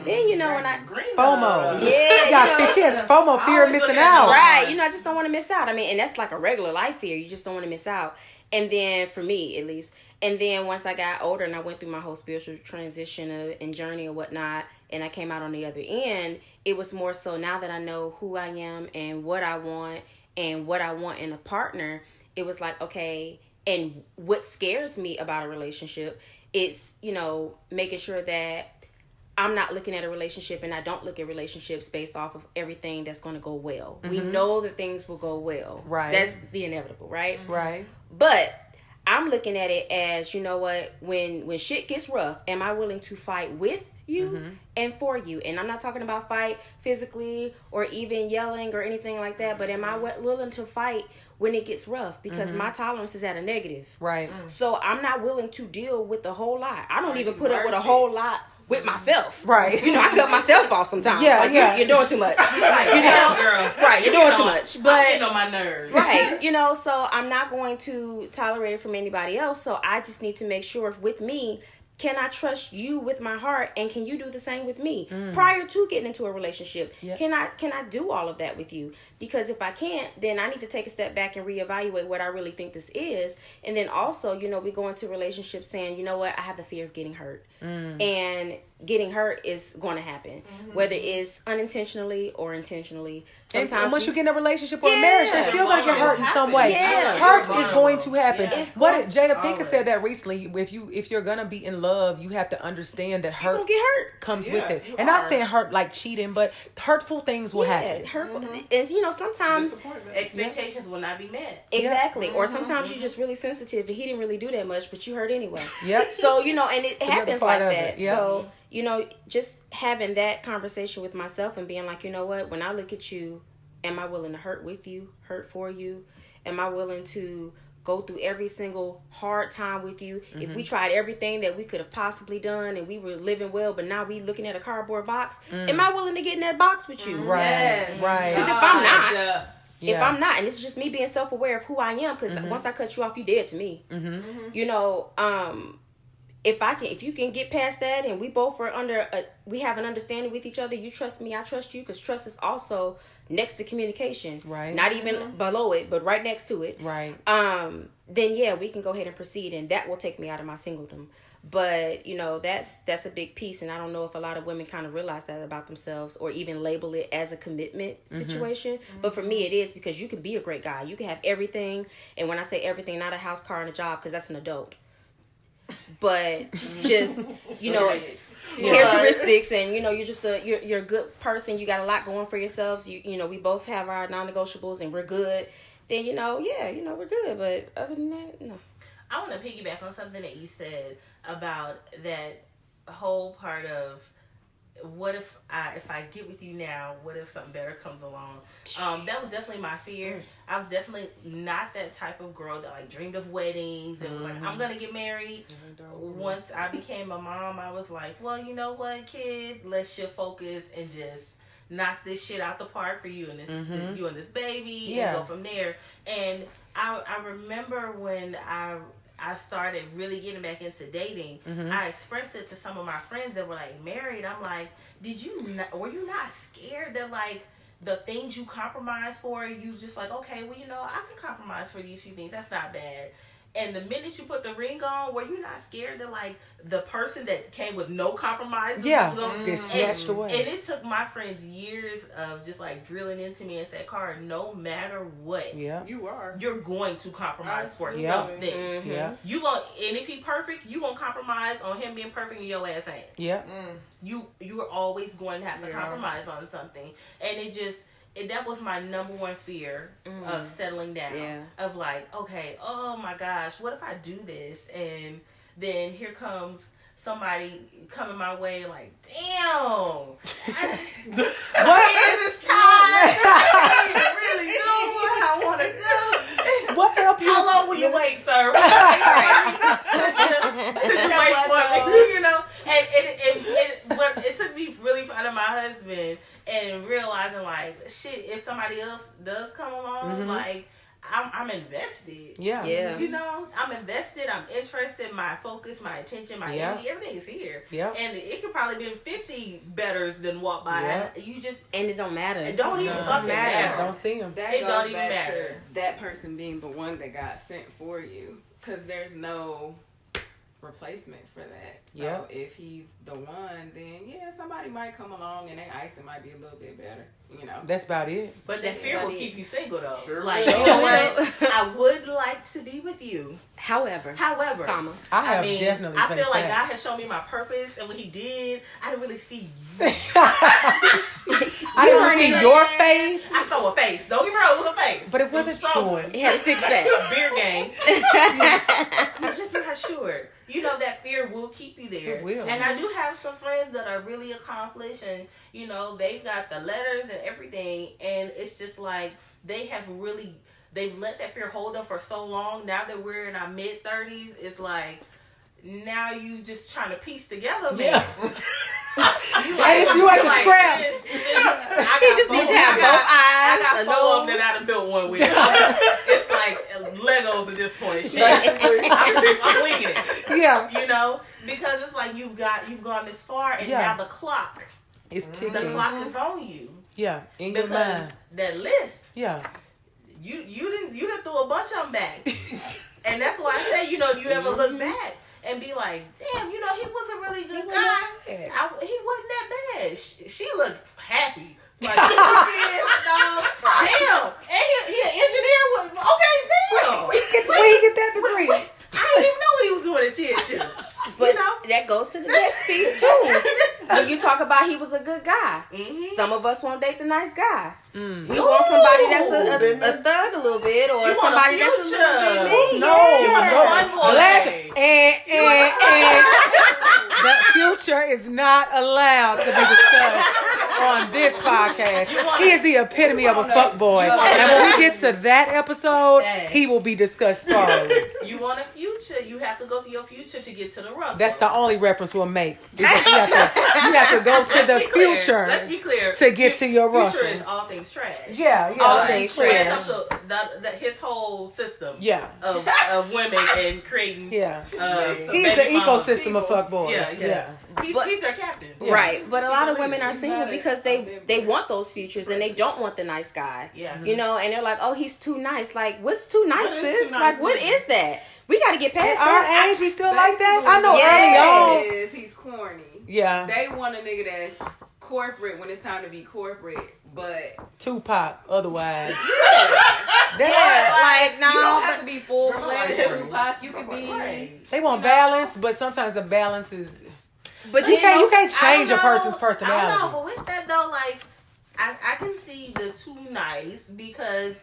when I... FOMO. Yeah. She has FOMO, fear of missing out. Right. I just don't want to miss out. I mean, and that's like a regular life fear. You just don't want to miss out. And then, for me, at least... And then once I got older and I went through my whole spiritual transition and journey or whatnot, and I came out on the other end, it was more so now that I know who I am and what I want in a partner, it was like, okay, and what scares me about a relationship, it's, making sure that I'm not looking at a relationship, and I don't look at relationships based off of everything that's going to go well. Mm-hmm. We know that things will go well. Right. That's the inevitable, right? Right. But I'm looking at it as, when shit gets rough, am I willing to fight with you and for you? And I'm not talking about fight physically or even yelling or anything like that, but am I willing to fight when it gets rough? Because my tolerance is at a negative. Right. So I'm not willing to deal with a whole lot. I don't even put up with a whole lot with myself. Right. I cut myself off sometimes. Yeah, like, yeah. You're doing too much. Girl. Right, you're doing too much. But I'm getting on my nerves. Right. So I'm not going to tolerate it from anybody else. So I just need to make sure with me, can I trust you with my heart, and can you do the same with me prior to getting into a relationship? Yep. Can I do all of that with you? Because if I can't, then I need to take a step back and reevaluate what I really think this is. And then also, we go into relationships saying, you know what, I have the fear of getting hurt. And getting hurt is going to happen, whether it's unintentionally or intentionally. Sometimes and once you get in a relationship or a marriage, you're still going to get hurt in some way. Yeah. Hurt is going to happen. Yeah. Jada Pinkett said that recently. If you're going to be in love, you have to understand that hurt comes with it. And not saying hurt like cheating, but hurtful things will happen. Hurtful. And sometimes expectations will not be met. Exactly. Or sometimes you're just really sensitive and he didn't really do that much, but you hurt anyway. Yep. So, and it happens like that. Yep. So, just having that conversation with myself and being like, you know what, when I look at you, am I willing to hurt with you, hurt for you? Am I willing to go through every single hard time with you? If we tried everything that we could have possibly done and we were living well, but now we looking at a cardboard box, am I willing to get in that box with you? Right. Yes. Right. Because if I'm not, if I'm not, and it's just me being self-aware of who I am, because once I cut you off, you dead to me. If you can get past that, and we both are we have an understanding with each other. You trust me, I trust you, because trust is also next to communication. Right. Not even below it, but right next to it. Right. Then we can go ahead and proceed, and that will take me out of my singledom. But that's a big piece, and I don't know if a lot of women kind of realize that about themselves, or even label it as a commitment situation. But for me, it is, because you can be a great guy, you can have everything, and when I say everything, not a house, car, and a job, because that's an adult. But just characteristics, and you're just you're a good person. You got a lot going for yourselves. We both have our non-negotiables, and we're good. Then we're good. But other than that, no. I want to piggyback on something that you said about that whole part of, what if I get with you now, what if something better comes along? That was definitely my fear. I was definitely not that type of girl that dreamed of weddings and was like, I'm gonna get married. Once I became a mom, I was like, well, you know what, kid, let's shift focus and just knock this shit out the park for you and this you and this baby, and go from there. And I remember when I started really getting back into dating, I expressed it to some of my friends that were married. I'm like, were you not scared that the things you compromise for, you just okay, well, I can compromise for these few things. That's not bad. And the minute you put the ring on, were you not scared that like the person that came with no compromise is snatched away? And it took my friends years of just like drilling into me and said, Cara, no matter what, you're going to compromise for something. Mm-hmm. And if he perfect, you gonna compromise on him being perfect and your ass ain't. Yeah. You are always going to have to compromise on something, and that was my number one fear of settling down. Yeah. Of like, okay, oh my gosh, what if I do this? And then here comes somebody coming my way like, damn. What is this time? I can't really do what I want to do. What help you? How long will you wait, sir? You know? And it took me really finding my husband and realizing like, shit, if somebody else does come along, like, I'm invested. Yeah. You know, I'm invested. I'm interested. My focus, my attention, my energy, everything is here. Yeah. And it could probably be 50 betters than walk by. Yeah. You just and it don't matter. It don't even fucking matter. Don't see them. That goes back to that person being the one that got sent for you, because there's no replacement for that. So if he's the one, then somebody might come along and their icing might be a little bit better. You know, that's about it. But that fear will keep you single though. Sure. Like, you know what? I would like to be with you. However, comma. I have definitely. I feel like God has shown me my purpose, and when He did, I didn't really see you. I didn't see your face. I saw a face. Don't get me wrong, it was a face, but it wasn't short. It had a 6-pack. Beer game. I'm just not sure. You know, that fear will keep you there. It will. And I do have some friends that are really accomplished, and you know, they've got the letters and everything, and it's just like they've let that fear hold them for so long. Now that we're in our mid-30s, it's like now you just trying to piece together, man. You like the scraps. He just need to have both eyes. I got 4 of them that I done built one with. It's like Legos at this point. Shit. I'm winging it. Yeah. You know, because it's like you've gone this far, and now the clock is ticking. The clock is on you. Yeah, in your mind. That list. Yeah. You done threw a bunch of them back, and that's why I say, you know, you ever look back and be like, damn, you know, he was a really good guy. He wasn't that bad. She looked happy. Like, damn. And he an engineer. Okay, damn. Where you get that degree? I didn't even know what he was doing at TSU. But that goes to the next piece too. When you talk about he was a good guy, some of us won't date the nice guy. We want somebody that's a thug a little bit, or somebody that's a little bit mean. That future is not allowed to be discussed on this podcast. He is the epitome of a fuckboy. And when we get to that episode, he will be discussed thoroughly. You want a future, you have to go for your future to get to the Russell. That's the only reference we'll make. Because you have to go to the future. Let's be clear. To get to your Russell. Future is all things trash. Yeah. All things trash. So his whole system. Yeah. Of women and creating. Yeah. He's the ecosystem of fuckboys. Yeah. He's their captain. Yeah. Right. But a lot of women are single because they want those futures and they don't want the nice guy. Yeah. You know, and they're like, oh, he's too nice. Like, what's too nice, sis? Like, what is that? We got to get past that. Our age, we still like that? I know early on. He's corny. Yeah. They want a nigga that's corporate when it's time to be corporate, but Tupac otherwise. Like no, you don't have to be full fledged Tupac. You can be. They want balance, but sometimes the balance is. But you can't change a person's personality. I don't know, but with that though, like I can see the too nice because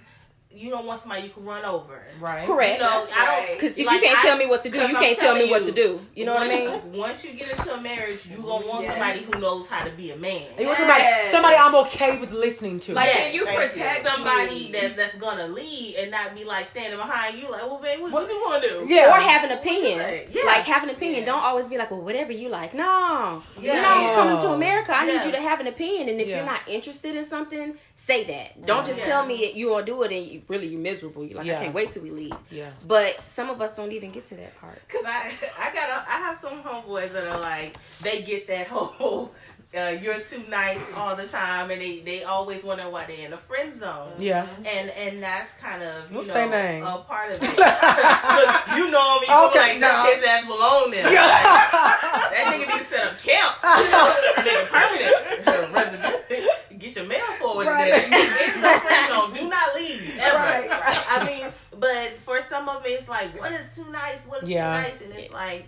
you don't want somebody you can run over. Right. Correct. You know, because if you can't tell me what to do, you can't tell me what to do. You know what I mean? Once you get into a marriage, you gonna want somebody who knows how to be a man. You want somebody I'm okay with listening to. Like, can you protect somebody that's gonna lead and not be like standing behind you, like, well, babe, what do you want to do? Yeah. Or have an opinion. Like, have an opinion. Don't always be like, well, whatever you like. No. You're not coming to America. I need you to have an opinion. And if you're not interested in something, say that. Don't just tell me you won't do it and you're miserable. You're like, I can't wait till we leave. Yeah. But some of us don't even get to that part. Cause I have some homeboys that are like, they get that whole you're too nice all the time, and they always wonder why they're in the friend zone. Yeah. And that's kind of What's their name? A part of it. Look, you know me. Okay, no. His ass belong there. Yeah. Like, that nigga need to set up camp. Make it permanent. Get your mail forward. Right. It's no friend zone. Do not leave ever. Right. I mean, but for some of it, it's like, what is too nice? What is too nice? And it's like,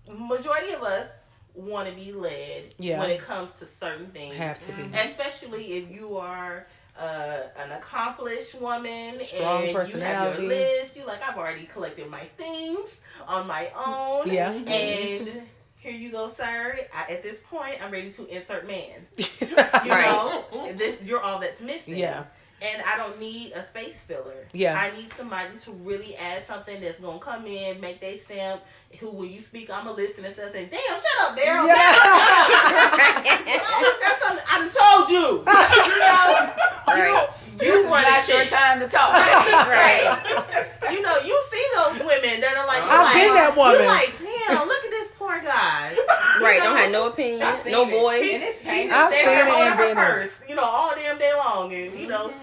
majority of us want to be led when it comes to certain things. Have to be. Especially if you are an accomplished woman, strong and personality. You have your list. You like, I've already collected my things on my own. Yeah. And here you go, sir. At this point, I'm ready to insert man. You know, you're all that's missing. Yeah. And I don't need a space filler. Yeah. I need somebody to really add something that's going to come in, make they stamp. Who, when you speak, I'm going to listen and say, damn, shut up, Daryl. Yeah. That's something I done told you. You want not your time to talk. Right. You see those women that are like, I've been that woman. You're like, damn, look at this poor guy. Right, don't have no opinion, no voice. I've seen it and been purse, all damn day long, and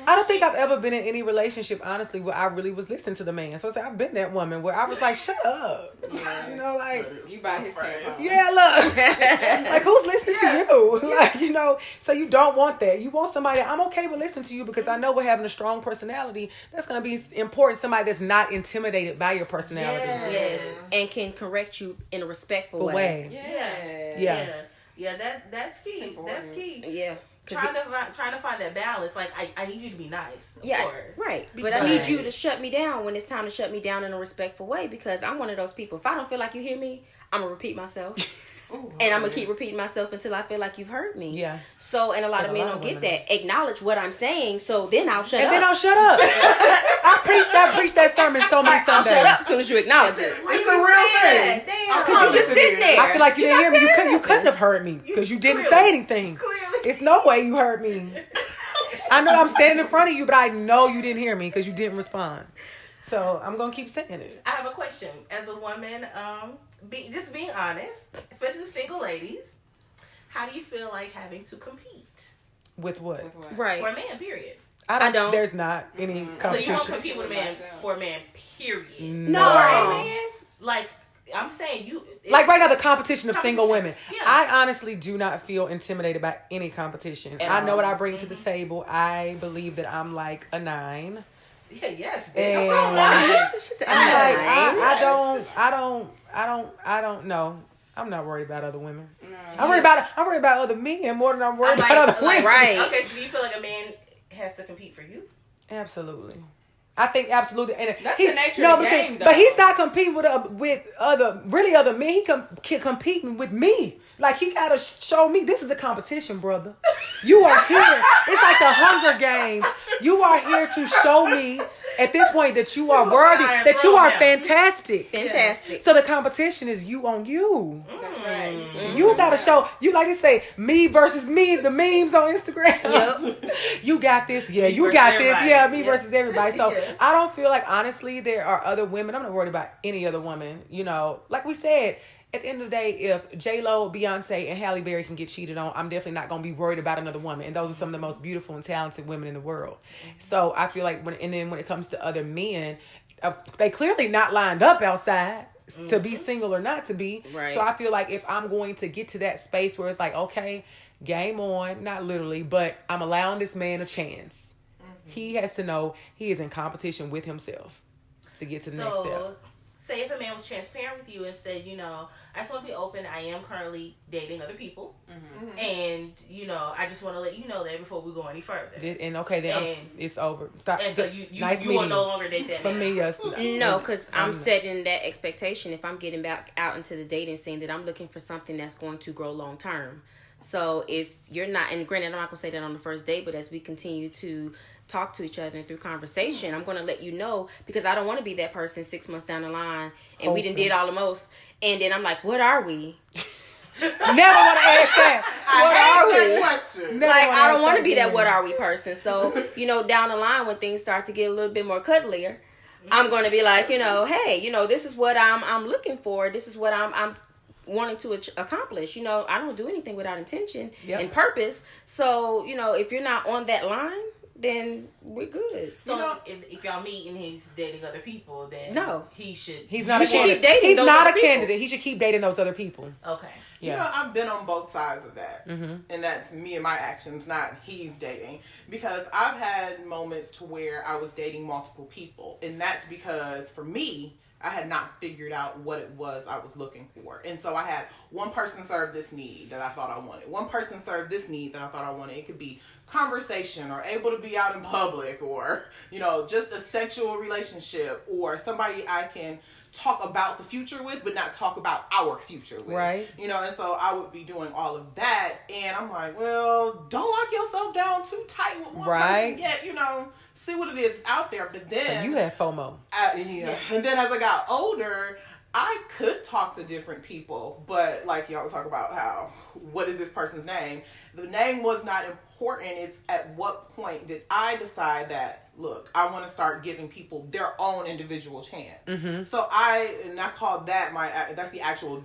I don't think I've ever been in any relationship, honestly, where I really was listening to the man. So I've been that woman where I was like, shut up. Like you buy his tampons. Yeah, look. Like, who's listening to you? Like, so you don't want that. You want somebody, I'm okay with listening to you because I know we're having a strong personality. That's going to be important. Somebody that's not intimidated by your personality. Yes. And can correct you in a respectful way. Yeah, that's key. That's key. Yeah. Trying to find that balance. Like, I need you to be nice. Yeah, right. But I need you to shut me down when it's time to shut me down in a respectful way, because I'm one of those people. If I don't feel like you hear me, I'm going to repeat myself. And I'm going to keep repeating myself until I feel like you've heard me. Yeah. So, and a lot of men don't get that. Acknowledge what I'm saying, so then I'll shut up. And then I'll shut up. I preached that sermon so many Sundays. I'll shut up as soon as you acknowledge it. It's a real thing. Because you just sitting there. I feel like you didn't hear me. You couldn't have heard me because you didn't say anything. It's no way you heard me. I know I'm standing in front of you, but I know you didn't hear me because you didn't respond. So I'm going to keep saying it. I have a question. As a woman, just being honest, especially single ladies, how do you feel like having to compete? With what? Right. For a man, period. I don't. There's not any competition. So you don't compete with a man for a man, period. No. For a man, like, I'm saying like right now, the competition of single women. Yeah. I honestly do not feel intimidated by any competition. I know what I bring to the table. I believe that I'm like a 9. Yeah, yes. And she said, I don't know. I'm not worried about other women. No, I'm worried about other men more than I'm worried about other women. Right. Okay, so do you feel like a man has to compete for you? Absolutely. I think absolutely, and that's the nature of the game, though. But he's not competing with other men. He competing with me. Like, he gotta show me this is a competition, brother. You are here. It's like the Hunger Games. You are here to show me at this point that you are worthy, that you are fantastic. Fantastic. So the competition is you on you. That's right. Mm-hmm. You gotta show, you like to say, me versus me, the memes on Instagram. Yep. You got this. Yeah, you got this. Yeah, me versus everybody. So I don't feel like, honestly, there are other women. I'm not worried about any other woman. Like we said, at the end of the day, if J-Lo, Beyonce, and Halle Berry can get cheated on, I'm definitely not going to be worried about another woman. And those are some of the most beautiful and talented women in the world. So I feel like when it comes to other men, they clearly not lined up outside to be single or not to be. Right. So I feel like if I'm going to get to that space where it's like, okay, game on, not literally, but I'm allowing this man a chance. He has to know he is in competition with himself to get to the next step. Say if a man was transparent with you and said, I just want to be open. I am currently dating other people. Mm-hmm. And, I just want to let you know that before we go any further. And okay, then it's over. Stop. And so you will no longer date that man. For me, yes. No, because I'm setting that expectation if I'm getting back out into the dating scene that I'm looking for something that's going to grow long term. So if you're not, and granted, I'm not going to say that on the first date, but as we continue to talk to each other and through conversation, I'm going to let you know, because I don't want to be that person 6 months down the line and we done did all the most. And then I'm like, what are we? Never want to ask that. What are we? Question. I don't want to be that what are we person. So, down the line when things start to get a little bit more cuddlier, I'm going to be like, hey, this is what I'm looking for. This is what I'm wanting to accomplish. You know, I don't do anything without intention Yep. and purpose. So, you know, if you're not on that line, then we're good. So, you know, if y'all meet and he's dating other people, then no, he should. He's not a should candidate. keep dating He's those not other a people. candidate. He should keep dating those other people. Okay. Yeah. You know, I've been on both sides of that. Mm-hmm. And that's me and my actions, not he's dating. Because I've had moments to where I was dating multiple people. And that's because, for me, I had not figured out what it was I was looking for. And so I had one person serve this need that I thought I wanted. One person serve this need that I thought I wanted. It could be conversation or able to be out in public or, you know, just a sexual relationship or somebody I can talk about the future with, but not talk about our future with. Right. You know, and so I would be doing all of that. And I'm like, well, don't lock yourself down too tight with one person yet, you know. See what it is out there. But then... So you had FOMO. Yeah. And then as I got older, I could talk to different people. But like y'all was talking about how, what is this person's name? The name was not important. It's at what point did I decide that, look, I want to start giving people their own individual chance. Mm-hmm. So I called that that's the actual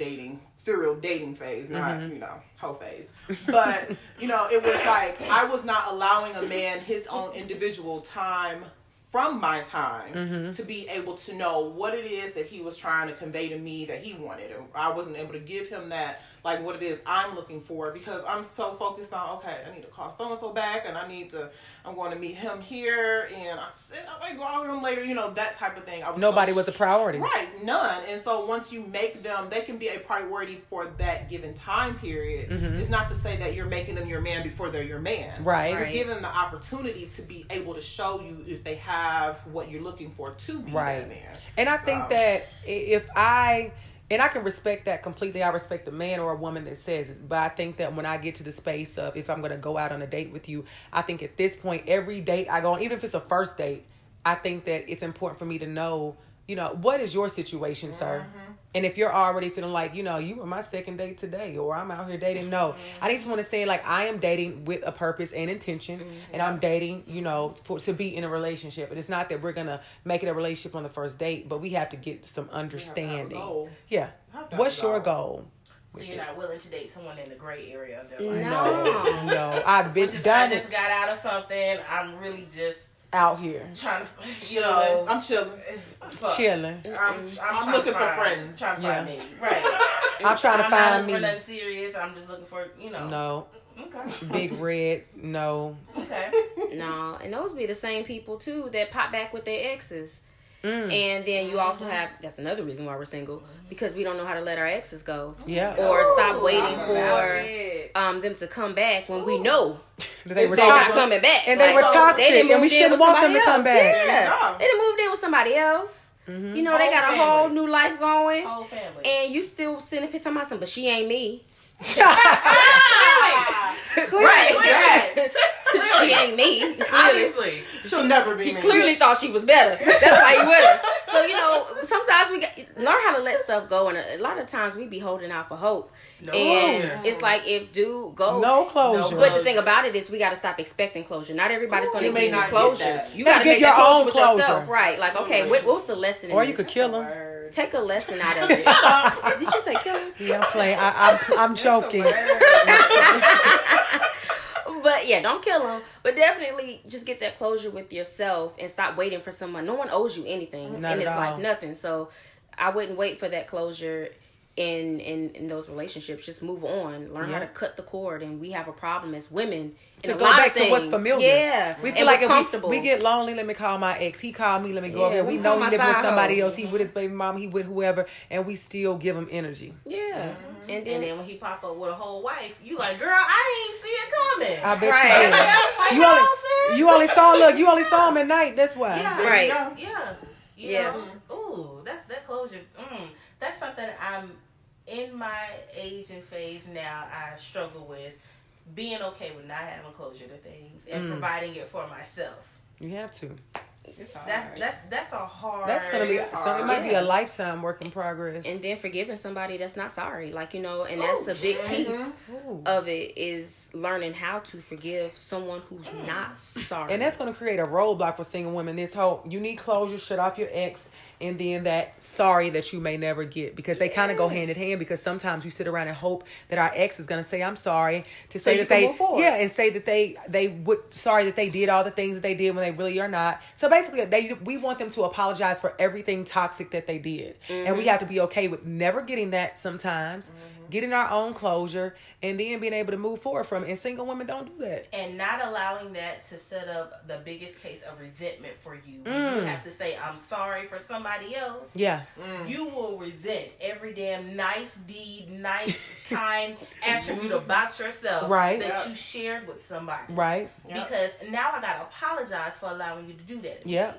serial dating phase, not, you know, hoe phase. But, you know, it was like, I was not allowing a man his own individual time from my time to be able to know what it is that he was trying to convey to me that he wanted. And I wasn't able to give him that, like what it is I'm looking for, because I'm so focused on, okay, I need to call so-and-so back and I'm going to meet him here and I said I might go out with him later, you know, that type of thing. Nobody was a priority. Right, none. And so once you make them, they can be a priority for that given time period. It's not to say that you're making them your man before they're your man. Right. You're giving them the opportunity to be able to show you if they have what you're looking for to be that man. And I think that and I can respect that completely. I respect a man or a woman that says it. But I think that when I get to the space of, if I'm going to go out on a date with you, I think at this point, every date I go on, even if it's a first date, I think that it's important for me to know, you know, what is your situation, sir? And if you're already feeling like, you know, you were my second date today, or I'm out here dating, no. I just want to say, like, I am dating with a purpose and intention, and I'm dating, you know, to be in a relationship. And it's not that we're going to make it a relationship on the first date, but we have to get some understanding. Yeah. What's your goal? So you're not willing to date someone in the gray area of their life? No. I've been done it. I just got out of something. I'm really just out here trying to, I'm chilling. I'm looking for friends. Trying to find me. Right. I'm trying to find me. I'm not looking for nothing serious. I'm just looking for, you know. No. Okay. Big red. No. Okay. No, and those be the same people too that pop back with their exes. And then you also have, that's another reason why we're single, because we don't know how to let our exes go. Yeah. Or stop waiting for them to come back when we know they were not coming back. And they were toxic, and we shouldn't want them to come back. Yeah. They done moved in with somebody else. You know, they got a whole new life going. Whole family. And you still sending pictures about something, but she ain't me. Right. She ain't me. Clearly. Obviously. She'll never be me. He clearly thought she was better. That's why he with her. So, you know, sometimes we learn how to let stuff go. And a lot of times we be holding out for hope. And it's like, if dude goes. No closure. But the thing about it is we got to stop expecting closure. Not everybody's going to give you closure. You got to make your that closure own with closure. yourself. Right. Like, okay, what's the lesson in or this? you could kill him. Take a lesson out of it. Did you say kill him? Yeah, I'm playing. I'm joking. But yeah, don't kill them. But definitely just get that closure with yourself and stop waiting for someone. No one owes you anything in this life, nothing. So I wouldn't wait for that closure in those relationships. Just move on. Learn how to cut the cord. And we have a problem as women to go back to what's familiar. Yeah, we feel like if we get lonely, let me call my ex. He called me, let me go over here. We know he live with somebody else. He with his baby mom. He with whoever, and we still give him energy. Yeah. And then when he pop up with a whole wife, you like, girl, I ain't see it coming. I bet you only saw him at night. That's why. Yeah, right. Yeah. Ooh, that closure. That's something I'm in my age and phase now. I struggle with being okay with not having closure to things and providing it for myself. You have to. It's hard. That's a hard. That's gonna be. So it might be a lifetime work in progress. And then forgiving somebody that's not sorry, like, you know, and that's a big piece of it, is learning how to forgive someone who's not sorry. And that's gonna create a roadblock for single women. This whole, you need closure, shut off your ex, and then that sorry that you may never get, because they kind of go hand in hand. Because sometimes we sit around and hope that our ex is gonna say I'm sorry, to say that they and say that they would sorry that they did all the things that they did when they really are not. So basically, we want them to apologize for everything toxic that they did. And we have to be okay with never getting that sometimes, getting our own closure, and then being able to move forward from it. And single women don't do that. And not allowing that to set up the biggest case of resentment for you. You have to say, I'm sorry for somebody else. Yeah. You will resent every damn nice deed, nice, kind attribute about yourself that you shared with somebody. Right. Because now I got to apologize for allowing you to do that. Yeah.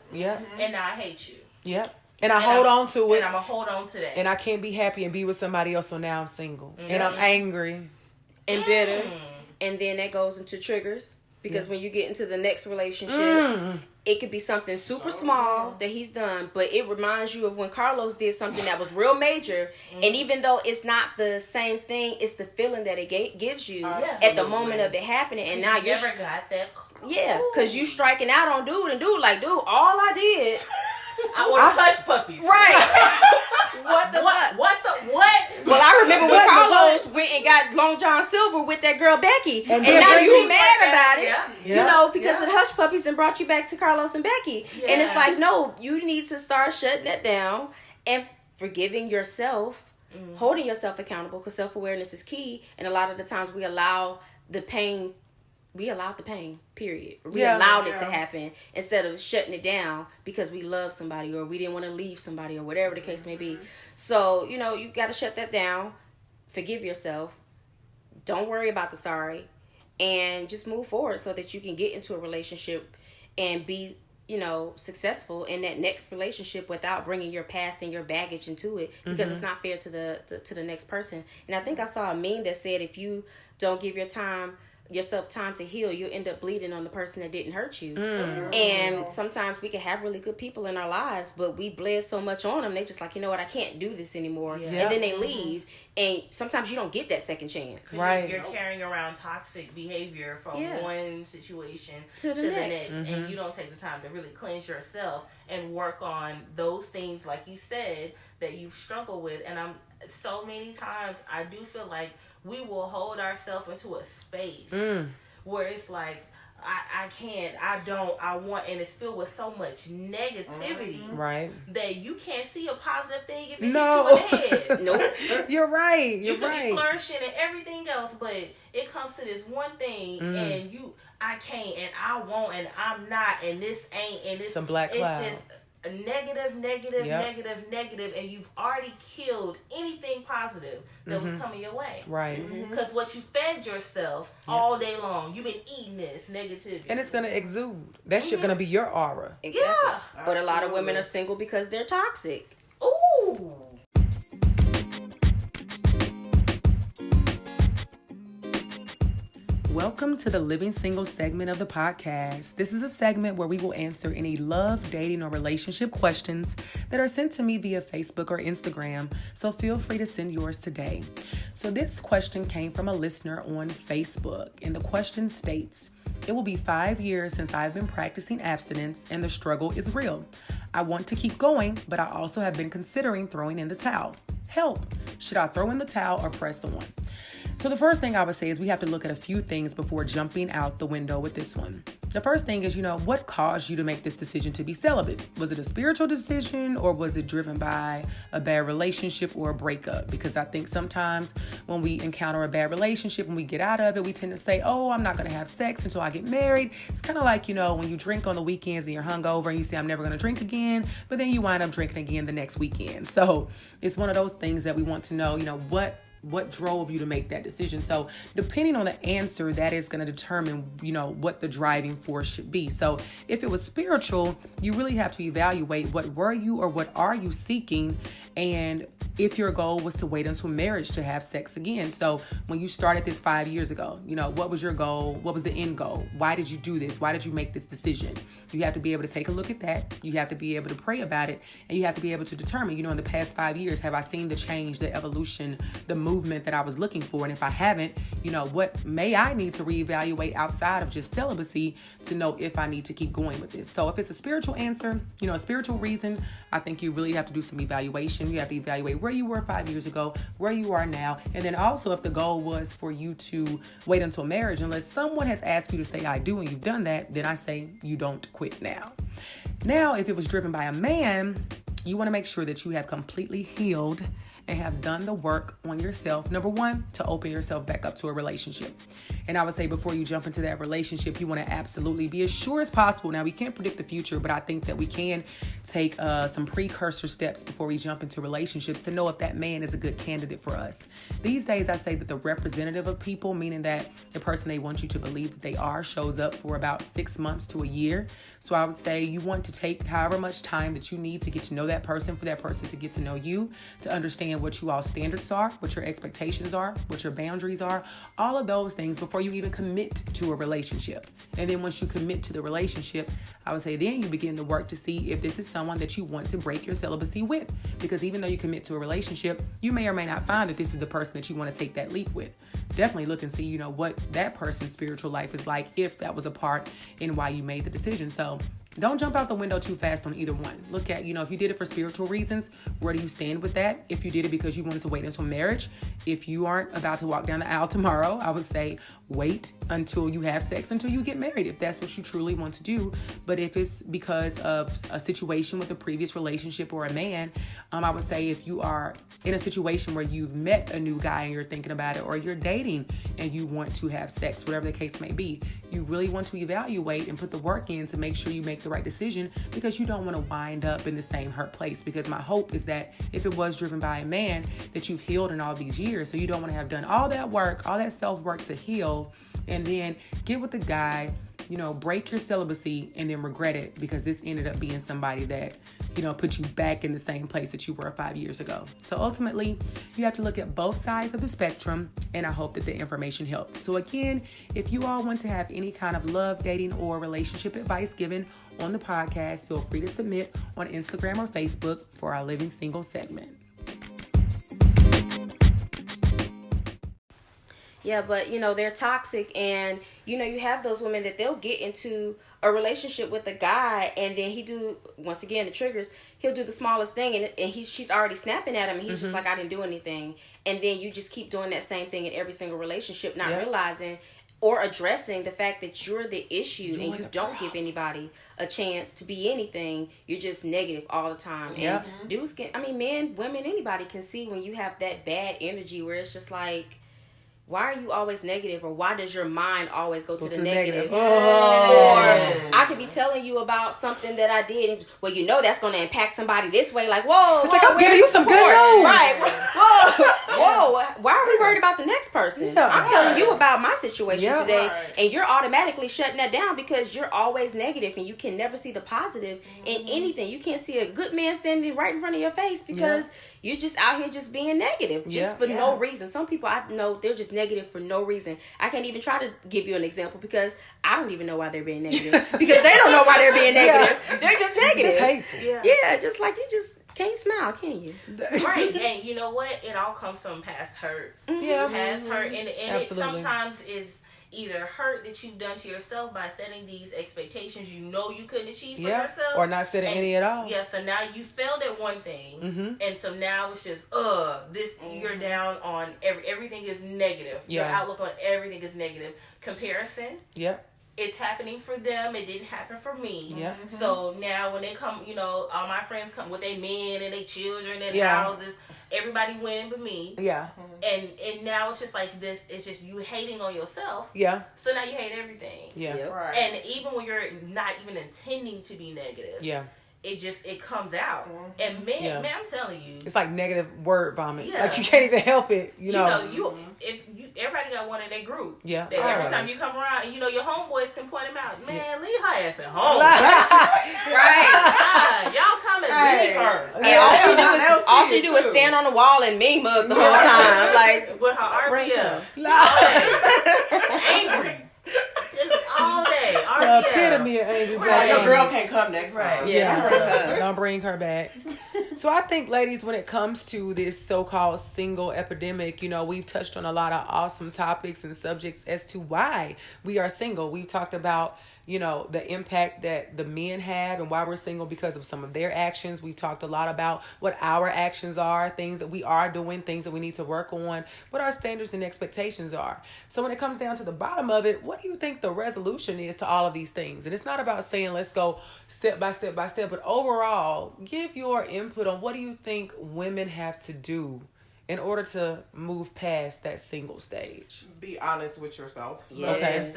And now I hate you. Yeah. And I hold on to it. And I'm going to hold on to that. And I can't be happy and be with somebody else, so now I'm single. And I'm angry. And bitter. And then that goes into triggers. Because when you get into the next relationship, it could be something super small that he's done, but it reminds you of when Carlos did something that was real major. And even though it's not the same thing, it's the feeling that it gives you at the moment of it happening. And now you never got that. Yeah, because you striking out on dude, and dude like, dude, all I did... I want hush puppies. Right. What? Well, I remember when Carlos went and got Long John Silver with that girl Becky, and now you mad about it, you know, because of the hush puppies and brought you back to Carlos and Becky. And it's like, no, you need to start shutting that down and forgiving yourself, holding yourself accountable, because self-awareness is key. And a lot of the times we allowed the pain, period. We allowed it to happen instead of shutting it down because we love somebody or we didn't want to leave somebody or whatever the case may be. So, you know, you got to shut that down, forgive yourself, don't worry about the sorry, and just move forward so that you can get into a relationship and be, you know, successful in that next relationship without bringing your past and your baggage into it, because it's not fair to the next person. And I think I saw a meme that said, if you don't give yourself time to heal, you'll end up bleeding on the person that didn't hurt you. And sometimes we can have really good people in our lives, but we bled so much on them, they just like, you know what, I can't do this anymore. And then they leave, and sometimes you don't get that second chance. Right. You're carrying around toxic behavior from one situation to the next. And you don't take the time to really cleanse yourself and work on those things, like you said, that you've struggled with. And so many times I do feel like we will hold ourselves into a space where it's like, I can't, I don't, I want, and it's filled with so much negativity that you can't see a positive thing if it hits you in the head. Nope. You're right. You can be flourishing and everything else, but it comes to this one thing and I can't, and I won't, and I'm not, and this ain't, and this, some black cloud. It's just negative, and you've already killed anything positive that was coming your way. Right. Because what you fed yourself all day long, you've been eating this negativity. And it's going to exude. That shit going to be your aura. Exactly. Yeah. But a lot of women are single because they're toxic. Ooh. Welcome to the Living Single segment of the podcast. This is a segment where we will answer any love, dating, or relationship questions that are sent to me via Facebook or Instagram, so feel free to send yours today. So this question came from a listener on Facebook, and the question states, it will be 5 years since I've been practicing abstinence, and the struggle is real. I want to keep going, but I also have been considering throwing in the towel. Help! Should I throw in the towel or press on? So the first thing I would say is we have to look at a few things before jumping out the window with this one. The first thing is, what caused you to make this decision to be celibate? Was it a spiritual decision, or was it driven by a bad relationship or a breakup? Because I think sometimes when we encounter a bad relationship and we get out of it, we tend to say, oh, I'm not going to have sex until I get married. It's kind of like, when you drink on the weekends and you're hungover and you say, I'm never going to drink again, but then you wind up drinking again the next weekend. So it's one of those things that we want to know, what drove you to make that decision. So depending on the answer, that is going to determine, what the driving force should be. So if it was spiritual, you really have to evaluate what were you or what are you seeking, and if your goal was to wait until marriage to have sex again. So when you started this 5 years ago, what was your goal? What was the end goal? Why did you do this? Why did you make this decision? You have to be able to take a look at that. You have to be able to pray about it. And you have to be able to determine, in the past 5 years, have I seen the change, the evolution, the movement that I was looking for? And if I haven't, what may I need to reevaluate outside of just celibacy to know if I need to keep going with this? So if it's a spiritual answer, a spiritual reason, I think you really have to do some evaluation. You have to evaluate where you were 5 years ago, where you are now. And then also if the goal was for you to wait until marriage, unless someone has asked you to say I do and you've done that, then I say you don't quit now. Now, if it was driven by a man, you want to make sure that you have completely healed and have done the work on yourself. Number one, to open yourself back up to a relationship. And I would say before you jump into that relationship, you want to absolutely be as sure as possible. Now, we can't predict the future, but I think that we can take some precursor steps before we jump into relationships to know if that man is a good candidate for us. These days, I say that the representative of people, meaning that the person they want you to believe that they are, shows up for about 6 months to a year. So I would say you want to take however much time that you need to get to know that person, for that person to get to know you, to understand what you all standards are, what your expectations are, what your boundaries are, all of those things before you even commit to a relationship. And then once you commit to the relationship, I would say then you begin to work to see if this is someone that you want to break your celibacy with. Because even though you commit to a relationship, you may or may not find that this is the person that you want to take that leap with. Definitely look and see, what that person's spiritual life is like, if that was a part in why you made the decision. So don't jump out the window too fast on either one. Look at, if you did it for spiritual reasons, where do you stand with that? If you did it because you wanted to wait until marriage, if you aren't about to walk down the aisle tomorrow, I would say wait until you have sex, until you get married, if that's what you truly want to do. But if it's because of a situation with a previous relationship or a man, I would say if you are in a situation where you've met a new guy and you're thinking about it, or you're dating and you want to have sex, whatever the case may be, you really want to evaluate and put the work in to make sure you make the right decision, because you don't want to wind up in the same hurt place. Because my hope is that if it was driven by a man, that you've healed in all these years. So you don't want to have done all that work, all that self-work to heal, and then get with the guy, break your celibacy and then regret it because this ended up being somebody that, put you back in the same place that you were 5 years ago. So ultimately, you have to look at both sides of the spectrum, and I hope that the information helped. So again, if you all want to have any kind of love, dating, or relationship advice given on the podcast, feel free to submit on Instagram or Facebook for our Living Single segment. Yeah, but they're toxic, and you have those women that they'll get into a relationship with a guy, and then once again the triggers, he'll do the smallest thing, and she's already snapping at him, and he's just like, I didn't do anything. And then you just keep doing that same thing in every single relationship, not realizing or addressing the fact that you're the issue, and you don't give anybody a chance to be anything. You're just negative all the time. And dudes men, women, anybody can see when you have that bad energy where it's just like, why are you always negative? Or why does your mind always go to the negative? Or I could be telling you about something that I did. And, well, that's going to impact somebody this way. Like, whoa. It's like, I'm giving you some good news. Right. Whoa. Why are we worried about the next person? Yeah. I'm telling you about my situation today. Right. And you're automatically shutting that down because you're always negative and you can never see the positive in anything. You can't see a good man standing right in front of your face because you're just out here just being negative. Just for no reason. Some people I know, they're just negative for no reason. I can't even try to give you an example because I don't even know why they're being negative. Because they don't know why they're being negative. They're just negative. Just hateful. Yeah, just like you just can't smile, can you? Right. And you know what? It all comes from past hurt. Yeah. Past hurt. And it sometimes is either hurt that you've done to yourself by setting these expectations you couldn't achieve for yourself, or not setting any at all. Yeah, so now you failed at one thing, and so now it's just you're down on everything is negative. Your outlook on everything is negative. Comparison. It's happening for them. It didn't happen for me. So now when they come, all my friends come with their men and their children and houses. Everybody winning but me. And now it's just like this. It's just you hating on yourself. So now you hate everything. Right. And even when you're not even intending to be negative. It comes out. And man, I'm telling you, it's like negative word vomit. Like you can't even help it. If everybody got one in their group. Yeah. That every time you come around, and your homeboys can point him out. Man, leave her ass at home. Right. Y'all come and leave her. And all she do is stand on the wall and meme mug the whole time, like with her RPF. Angry. Just all day. The epitome of angry black. Your girl can't come next time. Yeah. Don't bring her back. So I think, ladies, when it comes to this so-called single epidemic, we've touched on a lot of awesome topics and subjects as to why we are single. We've talked about, the impact that the men have and why we're single because of some of their actions. We've talked a lot about what our actions are, things that we are doing, things that we need to work on, what our standards and expectations are. So when it comes down to the bottom of it, what do you think the resolution is to all of these things? And it's not about saying let's go step by step by step, but overall, give your input on what do you think women have to do in order to move past that single stage. Be honest with yourself. Yeah. Okay.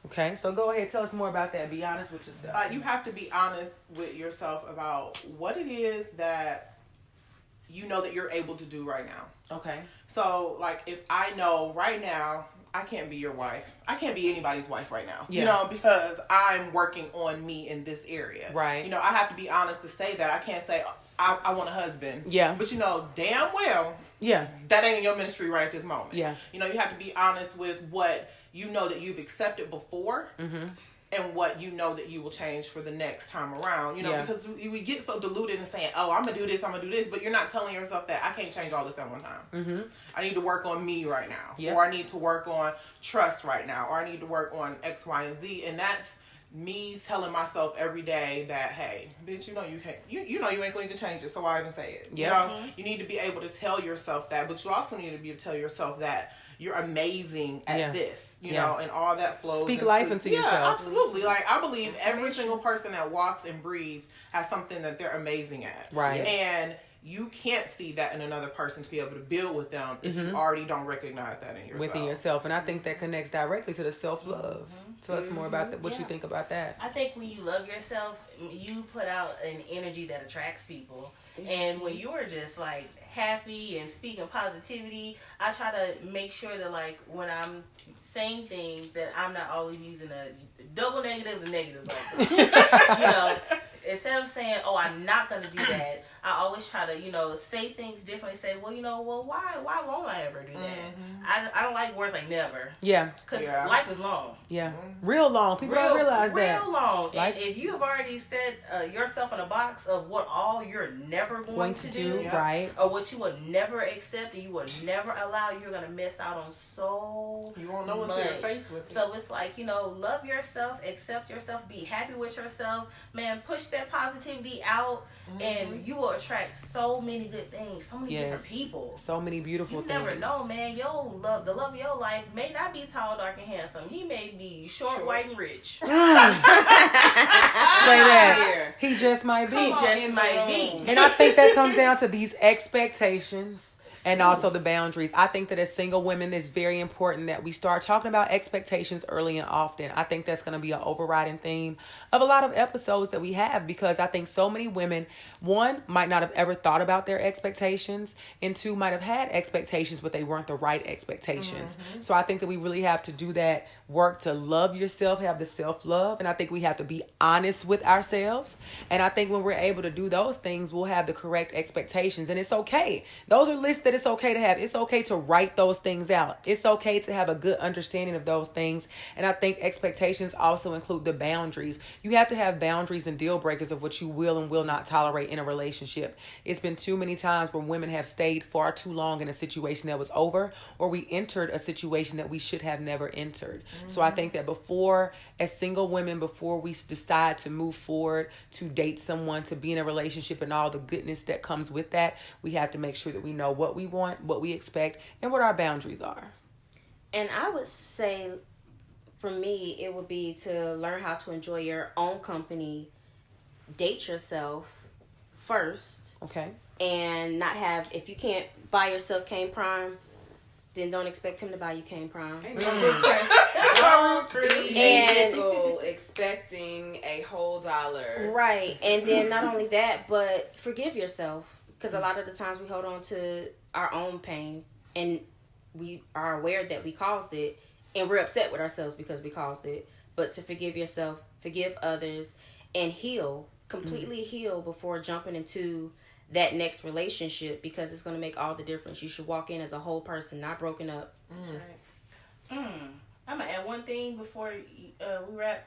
Okay, so go ahead, tell us more about that. Be honest with yourself. You have to be honest with yourself about what it is that that you're able to do right now. Okay. So, like, if I know right now I can't be your wife, I can't be anybody's wife right now. Yeah. Because I'm working on me in this area. Right. I have to be honest to say that. I can't say I want a husband. Yeah. But damn well. Yeah. That ain't in your ministry right at this moment. Yeah. You have to be honest with what that you've accepted before, and what that you will change for the next time around. Because we get so diluted in saying, "Oh, I'm gonna do this," but you're not telling yourself that I can't change all this at one time. I need to work on me right now, or I need to work on trust right now, or I need to work on X, Y, and Z, and that's me telling myself every day that, hey, bitch, you can't, you ain't going to change it, so why even say it? You need to be able to tell yourself that, but you also need to be able to tell yourself that you're amazing at this, you know, and all that flows. Speak life into yourself. Yeah, absolutely. Like, I believe every single person that walks and breathes has something that they're amazing at. Right. And you can't see that in another person to be able to build with them if you already don't recognize that in yourself. Within yourself. And I think that connects directly to the self-love. Tell us more about what you think about that. I think when you love yourself, you put out an energy that attracts people. And when you are just like happy and speaking positivity, I try to make sure that, like, when I'm saying things, that I'm not always using a double negatives and negatives like instead of saying, "Oh, I'm not going to do that," I always try to, say things differently. Say, "Well, why won't I ever do that?" I don't like words like never. Yeah. Because life is long. Yeah. Real long. People don't realize that. Real long. And if you have already set yourself in a box of what all you're never going to do, right, or what you would never accept and you would never allow, you're going to miss out on so You won't know until you're faced with it. So it's like, love yourself, accept yourself, be happy with yourself. Man, push that positivity out, and you will attract so many good things, so many different people. So many beautiful things. You never know, man. The love of your life may not be tall, dark, and handsome. He may be short, white, and rich. Say that. He just might be. And I think that comes down to these expectations. And also the boundaries. I think that as single women, it's very important that we start talking about expectations early and often. I think that's going to be an overriding theme of a lot of episodes that we have, because I think so many women, one, might not have ever thought about their expectations, and two, might have had expectations, but they weren't the right expectations. So I think that we really have to do that work to love yourself, have the self-love, and I think we have to be honest with ourselves. And I think when we're able to do those things, we'll have the correct expectations, and it's okay. Those are lists that it's okay to have. It's okay to write those things out. It's okay to have a good understanding of those things. And I think expectations also include the boundaries. You have to have boundaries and deal breakers of what you will and will not tolerate in a relationship. It's been too many times where women have stayed far too long in a situation that was over, or we entered a situation that we should have never entered. So I think that before, as single women, before we decide to move forward, to date someone, to be in a relationship and all the goodness that comes with that, we have to make sure that we know what we want, what we expect, and what our boundaries are. And I would say, for me, it would be to learn how to enjoy your own company, date yourself first. Okay. And not have, if you can't buy yourself Cane Prime, then don't expect him to buy you Cane Prime. Don't be expecting a whole dollar. Right. And then not only that, but forgive yourself. Because a lot of the times we hold on to our own pain and we are aware that we caused it, and we're upset with ourselves because we caused it. But to forgive yourself, forgive others, and heal, completely heal before jumping into that next relationship, because it's going to make all the difference. You should walk in as a whole person, not broken up. I'm going to add one thing before we wrap.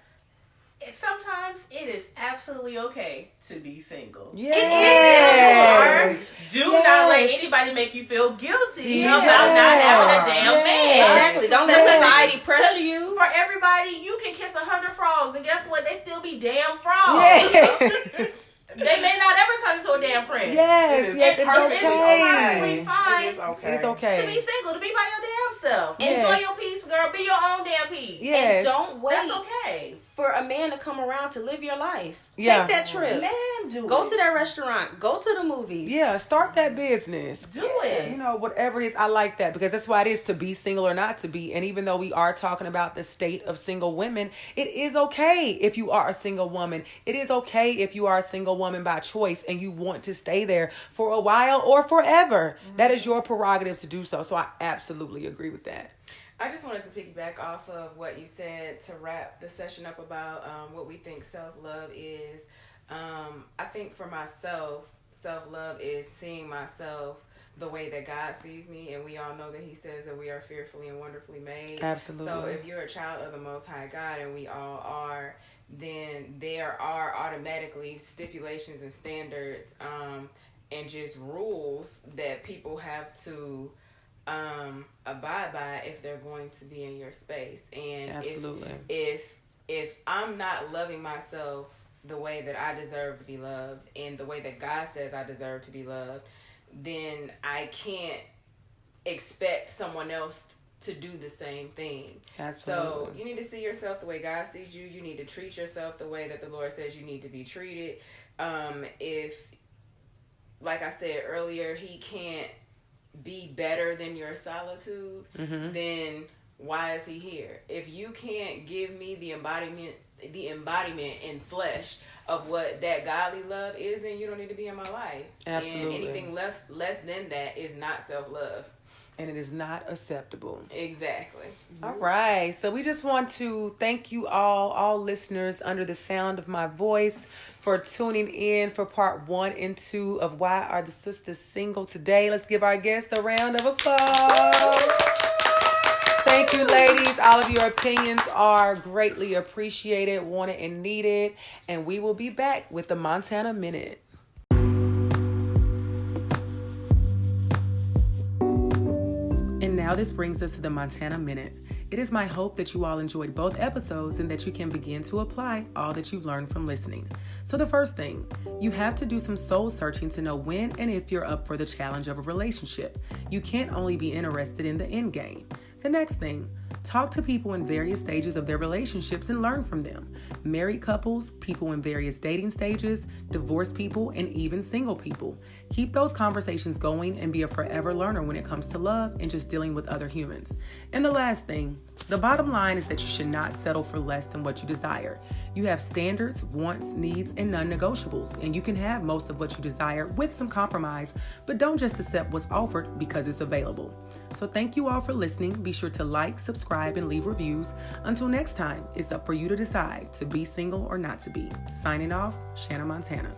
Sometimes it is absolutely okay to be single. Yes. Do not let anybody make you feel guilty about not having a damn man. Exactly. Don't let society pressure you. For everybody, you can kiss 100 frogs, and guess what? They still be damn frogs. Yes. They may not ever turn into a damn prince. Yes, It's it's perfectly okay. fine. It is okay. It's okay. To be single, to be by your damn self. Yes. Enjoy your peace, girl. Be your own damn peace. Yes. And don't wait That's okay. for a man to come around to live your life. Yeah. Take that trip. Man, Go to that restaurant. Go to the movies. Yeah, start that business. Do it. You know, whatever it is, I like that, because that's why it is to be single or not to be. And even though we are talking about the state of single women, it is okay if you are a single woman. It is okay if you are a single woman by choice and you want to stay there for a while or forever. That is your prerogative to do so. So I absolutely agree with that. I just wanted to piggyback off of what you said to wrap the session up about what we think self-love is. I think for myself, self-love is seeing myself the way that God sees me, and we all know that he says that we are fearfully and wonderfully made. Absolutely. So if you're a child of the Most High God, and we all are, then there are automatically stipulations and standards and just rules that people have to abide by if they're going to be in your space. And absolutely, if I'm not loving myself the way that I deserve to be loved and the way that God says I deserve to be loved, then I can't expect someone else to do the same thing. Absolutely. So you need to see yourself the way God sees you. You need to treat yourself the way that the Lord says you need to be treated. If, like I said earlier, he can't be better than your solitude, then why is he here? If you can't give me the embodiment in flesh of what that godly love is, then you don't need to be in my life. Absolutely. And anything less than that is not self-love. And it is not acceptable. Exactly. All right. So we just want to thank you all listeners under the sound of my voice, for tuning in for part 1 and 2 of Why Are the Sistas Single Today. Let's give our guests a round of applause. Thank you, ladies. All of your opinions are greatly appreciated, wanted, and needed. And we will be back with the Montana Minute. And now this brings us to the Montana Minute. It is my hope that you all enjoyed both episodes and that you can begin to apply all that you've learned from listening. So the first thing, you have to do some soul searching to know when and if you're up for the challenge of a relationship. You can't only be interested in the end game. The next thing, talk to people in various stages of their relationships and learn from them. Married couples, people in various dating stages, divorced people, and even single people. Keep those conversations going and be a forever learner when it comes to love and just dealing with other humans. And the last thing, the bottom line is that you should not settle for less than what you desire. You have standards, wants, needs, and non-negotiables, and you can have most of what you desire with some compromise, but don't just accept what's offered because it's available. So thank you all for listening. Be sure to like, subscribe, and leave reviews. Until next time, it's up for you to decide to be single or not to be. Signing off, Shanna Montana.